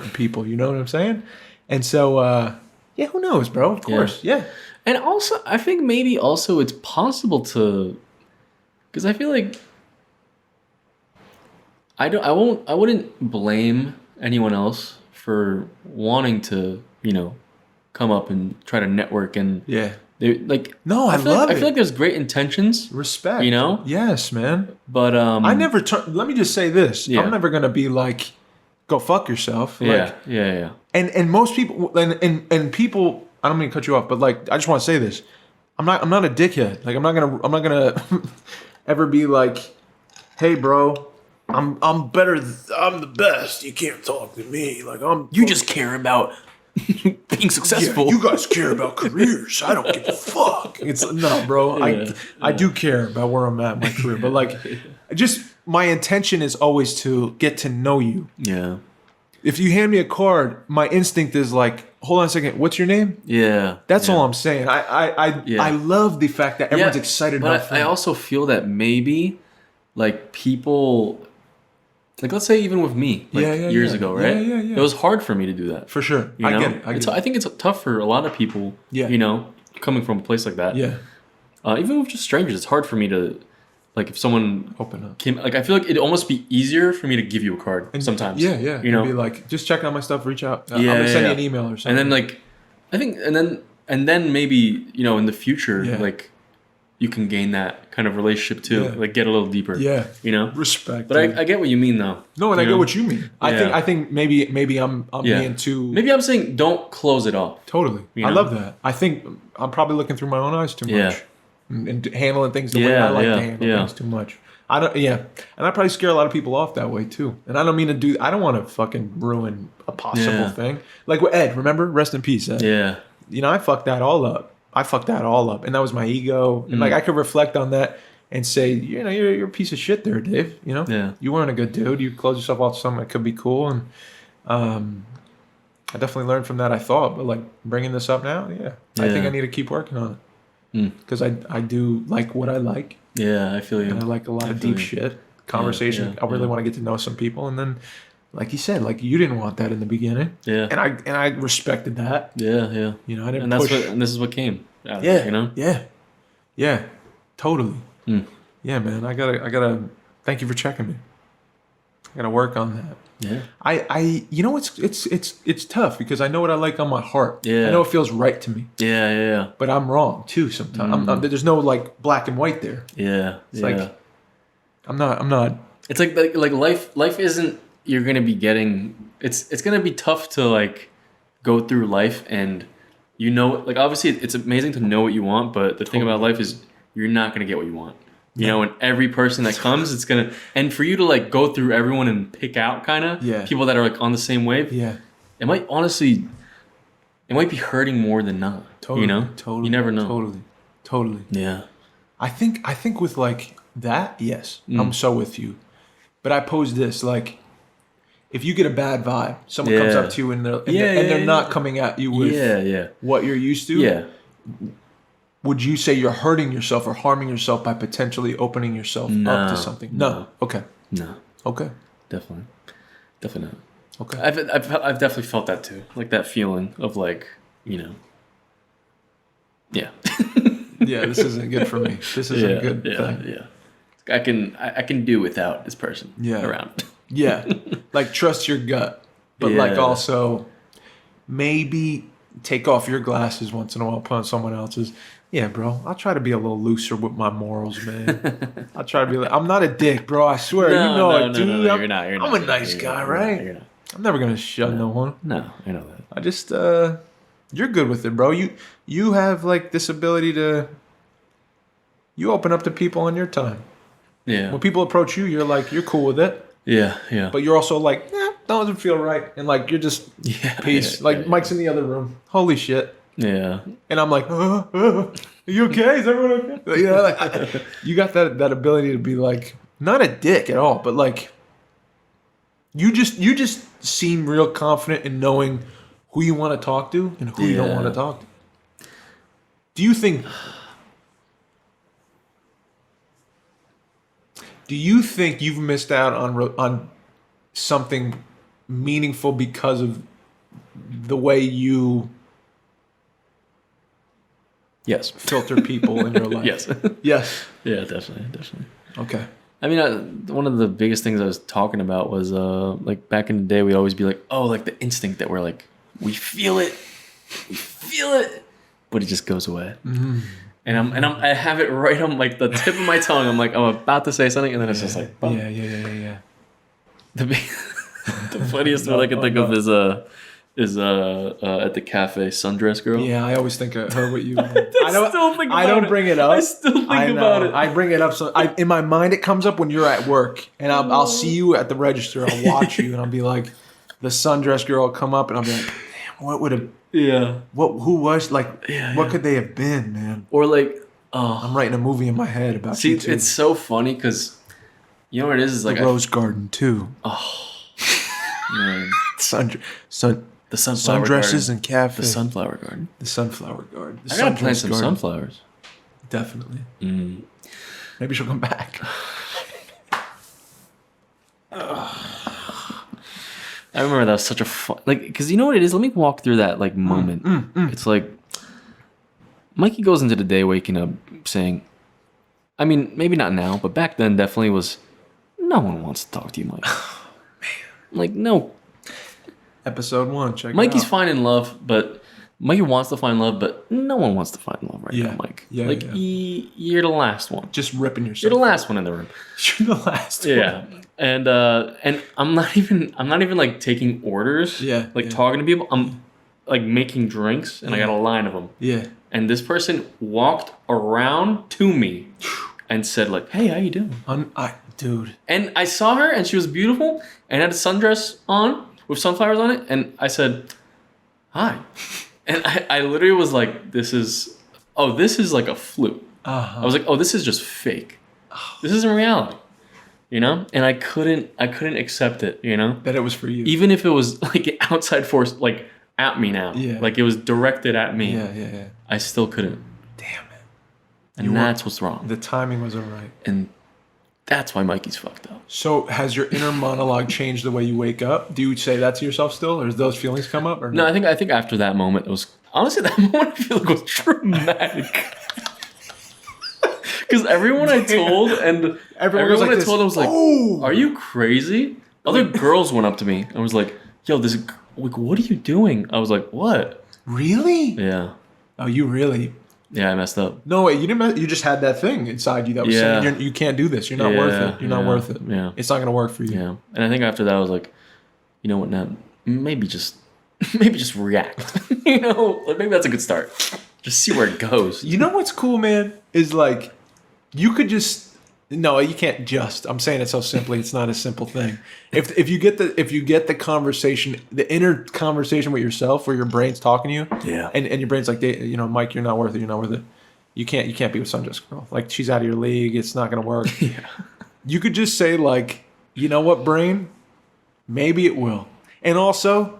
people, you know what I'm saying? And so, who knows, bro? Of course, And also, I think maybe also it's possible to, because I feel like I wouldn't blame anyone else for wanting to, come up and try to network and they like no, I love it. I feel like there's great intentions. Respect. Yes, man. But I never let me just say this. I'm never gonna be like, go fuck yourself. Like, yeah. And most people and people I don't mean to cut you off, but like I just wanna say this. I'm not a dickhead. Like I'm not gonna ever be like, hey bro, I'm better I'm the best. You can't talk to me. Like you just care about being successful. Yeah, you guys care about careers. I don't give a fuck. It's no, bro. I do care about where I'm at in my career, but like, just my intention is always to get to know you. Yeah. If you hand me a card, my instinct is like, hold on a second. What's your name? Yeah. That's all I'm saying. I love the fact that everyone's excited about film. I also feel that maybe like people. Like let's say even with me, years ago, right? Yeah. It was hard for me to do that. For sure. You know? I get it. I think it's tough for a lot of people. Yeah. Coming from a place like that. Yeah. Even with just strangers, it's hard for me to, like, if someone open up. I feel like it'd almost be easier for me to give you a card sometimes. Yeah. You know, be like, just checking out my stuff. Reach out. I'm gonna send you an email or something. And then like, I think, and then maybe in the future, like. You can gain that kind of relationship too, like get a little deeper. Yeah, respect. But I get what you mean though. No, and I get what you mean. I think maybe I'm being too. Maybe I'm saying don't close it off. Totally, I love that. I think I'm probably looking through my own eyes too much, and handling things the way I like to handle things too much. I don't. Yeah, and I probably scare a lot of people off that way too. And I don't mean to do. I don't want to fucking ruin a possible thing. Like with Ed, remember? Rest in peace, Ed. Yeah. I fucked that all up. And that was my ego. And like I could reflect on that and say, you're a piece of shit there, Dave. You weren't a good dude. You closed yourself off to something that could be cool. And I definitely learned from that. I thought, but like bringing this up now, I think I need to keep working on it because I do like what I like. Yeah, I feel you. And I like a lot of deep shit, conversation. I really want to get to know some people, and then. Like you said, like you didn't want that in the beginning, and I respected that. Yeah. I didn't. And this is what came. Out of it, Yeah, totally. Yeah, man. I gotta. Thank you for checking me. I gotta work on that. Yeah. It's tough because I know what I like on my heart. Yeah. I know it feels right to me. Yeah. But I'm wrong too sometimes. There's no like black and white there. Yeah. It's like I'm not. It's like life isn't. You're gonna be getting it's gonna be tough to like go through life and like obviously it's amazing to know what you want, but the thing about life is you're not gonna get what you want. And every person that comes, it's gonna and for you to like go through everyone and pick out kind of people that are like on the same wave. Yeah, it might be hurting more than not. Totally, you never know. Totally. Yeah, I think with like that, yes, I'm so with you. But I pose this like. If you get a bad vibe, someone comes up to you and they're not coming at you with what you're used to. Would you say you're hurting yourself or harming yourself by potentially opening yourself up to something? No. Okay. No. Okay. Definitely not. Okay. I've definitely felt that too, like that feeling of like, yeah. Yeah, this isn't good for me. This isn't a good thing. Yeah. I can do without this person around. Yeah. Like trust your gut. But like also maybe take off your glasses once in a while, put on someone else's. Yeah, bro. I'll try to be a little looser with my morals, man. I'll try to be like, I'm not a dick, bro. I swear. No, dude. no, you're not. I'm a nice guy, right? You're not. I'm never gonna shut no one. No, I know that. I just you're good with it, bro. You have like this ability to you open up to people on your time. Yeah. When people approach you, you're cool with it. Yeah. But you're also like, doesn't feel right. And like you're just peace. Mike's in the other room. Holy shit. Yeah. And I'm like, are you okay? Is everyone okay? Like, you got that ability to be like, not a dick at all, but like you just seem real confident in knowing who you want to talk to and who you don't want to talk to. Do you think you've missed out on something meaningful because of the way you filter people in your life? Yes. Yes. Yeah, definitely. Okay. I mean, one of the biggest things I was talking about was like back in the day, we'd always be like, oh, like the instinct that we're like, we feel it, but it just goes away. Mm-hmm. And I have it right on like the tip of my tongue. I'm like, I'm about to say something, and then it's just like, boom. Yeah. The funniest one I can think of is at the cafe, Sundress Girl. Yeah, I always think of her with you. I don't bring it up. I still think about it. I bring it up so in my mind it comes up when you're at work, and I'll see you at the register. I'll watch you, and I'll be like, the Sundress Girl will come up, and I'll be like, damn, what would have? Yeah. Who was like? Yeah, what could they have been, man? Or like, I'm writing a movie in my head about. See, it's so funny because you know what it is like the Rose Garden too. Oh man, the sunflower sundresses and cafe. The sunflower garden. The sunflower garden. I gotta plant some sunflowers. Definitely. Maybe she'll come back. I remember that was such a fun, like, because you know what it is? Let me walk through that, like, moment. It's like, Mikey goes into the day waking up saying, I mean, maybe not now, but back then definitely was, no one wants to talk to you, Mike. Like, no. Episode 1, check Mikey's it out. fine in love, but Mikey wants to find love, but no one wants to find love right now, Mike. Yeah, like, you're the last one. Just ripping yourself. You're the last one in the room. You're the last one. Yeah. And I'm not even like taking orders. Yeah. Like talking to people. I'm like making drinks, and I got a line of them. Yeah. And this person walked around to me and said like, "Hey, how you doing?" Dude. And I saw her, and she was beautiful, and had a sundress on with sunflowers on it, and I said, "Hi." And I literally was like, this is like a fluke. I was like, oh, this is just fake. This isn't reality. You know? And I couldn't accept it, you know? That it was for you. Even if it was like an outside force, like at me now. Yeah. Like it was directed at me. Yeah. I still couldn't. Damn it. And that's what's wrong. The timing was alright. And that's why Mikey's fucked up. So has your inner monologue changed the way you wake up? Do you say that to yourself still? Or does those feelings come up? Or no, I think after that moment, it was... Honestly, that moment I feel like was traumatic. Because everyone I told and everyone I told, I was like, "Are you crazy?" Other girls went up to me and was like, "Yo, like, what are you doing?" I was like, "What? Really? Yeah. Oh, you really? Yeah, I messed up. No, wait, you didn't. You just had that thing inside you that was saying you can't do this. You're not worth it. You're not worth it. Yeah, it's not gonna work for you. Yeah, and I think after that, I was like, you know what? Now maybe just react. You know, like maybe that's a good start. Just see where it goes. You know what's cool, man? Is like you could just. No, you can't just. I'm saying it so simply. It's not a simple thing. If you get the conversation, the inner conversation with yourself, where your brain's talking to you, and your brain's like, you know, Mike, you're not worth it. You're not worth it. You can't be with Sundress Girl. Like she's out of your league. It's not gonna work. Yeah. You could just say like, you know what, brain, maybe it will, and also,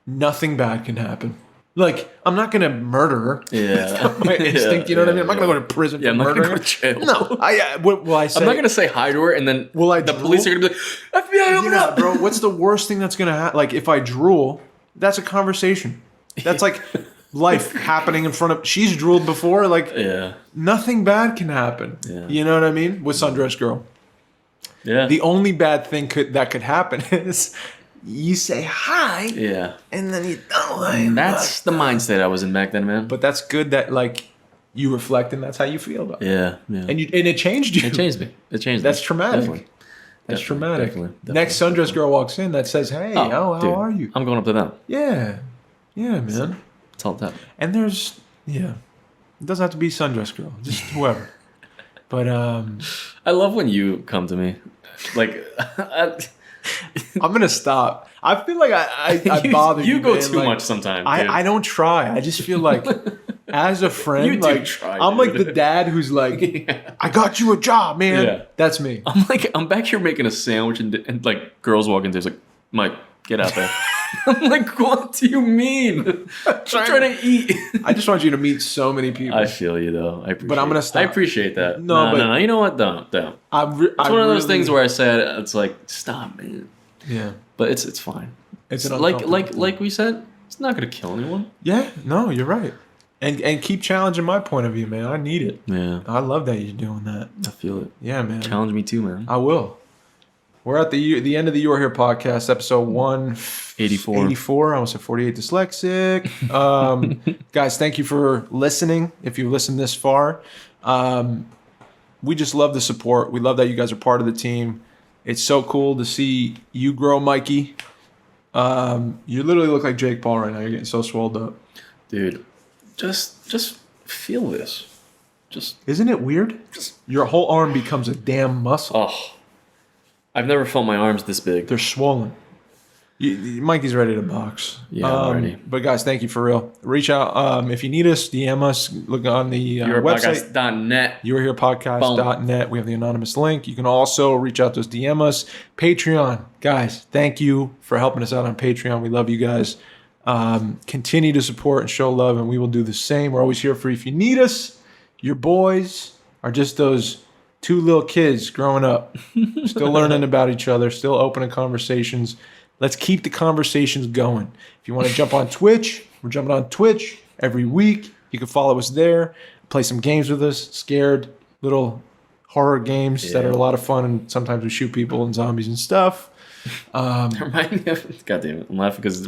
nothing bad can happen. Like, I'm not gonna murder her. Yeah. My instinct, you know what I mean? I'm not gonna go to prison for I'm not murdering gonna go to jail. No, I say? I'm not gonna say hi to her, and then the police are gonna be like, FBI, open up. bro. What's the worst thing that's gonna happen? Like, if I drool, that's a conversation. That's like life happening in front of. She's drooled before. Like, nothing bad can happen. Yeah. You know what I mean? With Sundress Girl. Yeah. The only bad thing that could happen is you say hi. Yeah. And then you don't. That's the mindset I was in back then, man. But that's good that like you reflect and that's how you feel about it. Yeah. And it changed you. It changed me. That's traumatic. Definitely. That's traumatic. Definitely. Next Sundress Girl walks in that says, "Hey, how dude, are you?" I'm going up to them. Yeah, man. It's all that. And there's it doesn't have to be Sundress Girl, just whoever. But I love when you come to me, like. I'm gonna stop. I feel like I bother you. You go man. too like, much sometimes. I don't try. I just feel like as a friend, You do like try, I'm like dude. the dad who's like, I got you a job, man. Yeah. That's me. I'm back here making a sandwich and like girls walk in there's like, Mike, get out there. I'm like, what do you mean? I'm trying to eat. I just want you to meet so many people. I feel you though. I appreciate But I'm gonna stop. I appreciate that. No, No. You know what? Don't. It's one of those things where I said it's like, stop, man. Yeah. But it's fine. It's an like we said, it's not gonna kill anyone. Yeah, no, you're right. And keep challenging my point of view, man. I need it. Yeah. I love that you're doing that. I feel it. Yeah, man. Challenge me too, man. I will. We're at the end of the You Are Here podcast, episode 184. I almost said 48 dyslexic. Guys, thank you for listening. If you've listened this far, we just love the support. We love that you guys are part of the team. It's so cool to see you grow, Mikey. You literally look like Jake Paul right now. You're getting so swelled up. Dude, just feel this. Isn't it weird? Your whole arm becomes a damn muscle. Oh. I've never felt my arms this big. They're swollen. Mikey's ready to box. Yeah, I'm ready. But guys, thank you for real. Reach out if you need us. DM us. Look on the website. YourHerePodcast.net. YourHerePodcast.net. We have the anonymous link. You can also reach out to us, DM us. Patreon. Guys, thank you for helping us out on Patreon. We love you guys. Continue to support and show love, and we will do the same. We're always here for you if you need us. Your boys are just those two little kids growing up, still learning about each other, still opening conversations. Let's keep the conversations going. If you want to jump on Twitch, we're jumping on Twitch every week. You can follow us there, play some games with us, scared little horror games that are a lot of fun, and sometimes we shoot people and zombies and stuff. Remind me of, God damn it, I'm laughing because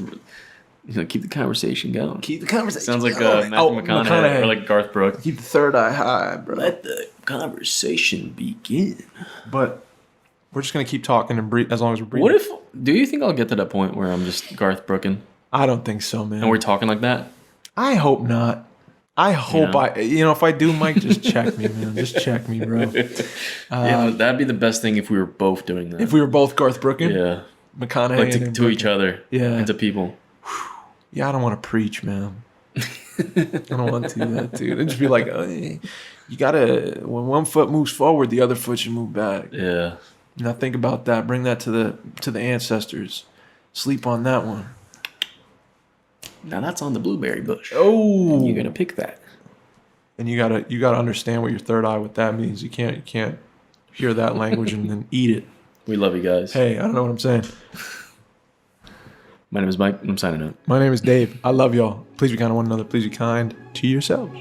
keep the conversation going. Keep the conversation Sounds like going. Matthew McConaughey or like Garth Brooks. Keep the third eye high, bro. Let the conversation begin. But we're just going to keep talking and breathe as long as we're breathing. Do you think I'll get to that point where I'm just Garth Brooking? I don't think so, man. And we're talking like that? I hope not. I hope if I do, Mike, just check me, man. Just check me, bro. Yeah, that'd be the best thing if we were both doing that. If we were both Garth Brooking? Yeah. McConaughey. Like to each other. Yeah. And to people. Yeah, I don't want to preach, man. I don't want to do that, dude. It'd just be like, you gotta, when one foot moves forward, the other foot should move back. Yeah. Now think about that. Bring that to the ancestors. Sleep on that one. Now that's on the blueberry bush. Oh, And you're gonna pick that. And you gotta understand what your third eye, what that means. You can't hear that language and then eat it. We love you guys. Hey, I don't know what I'm saying. My name is Mike, and I'm signing out. My name is Dave. I love y'all. Please be kind to one another. Please be kind to yourselves.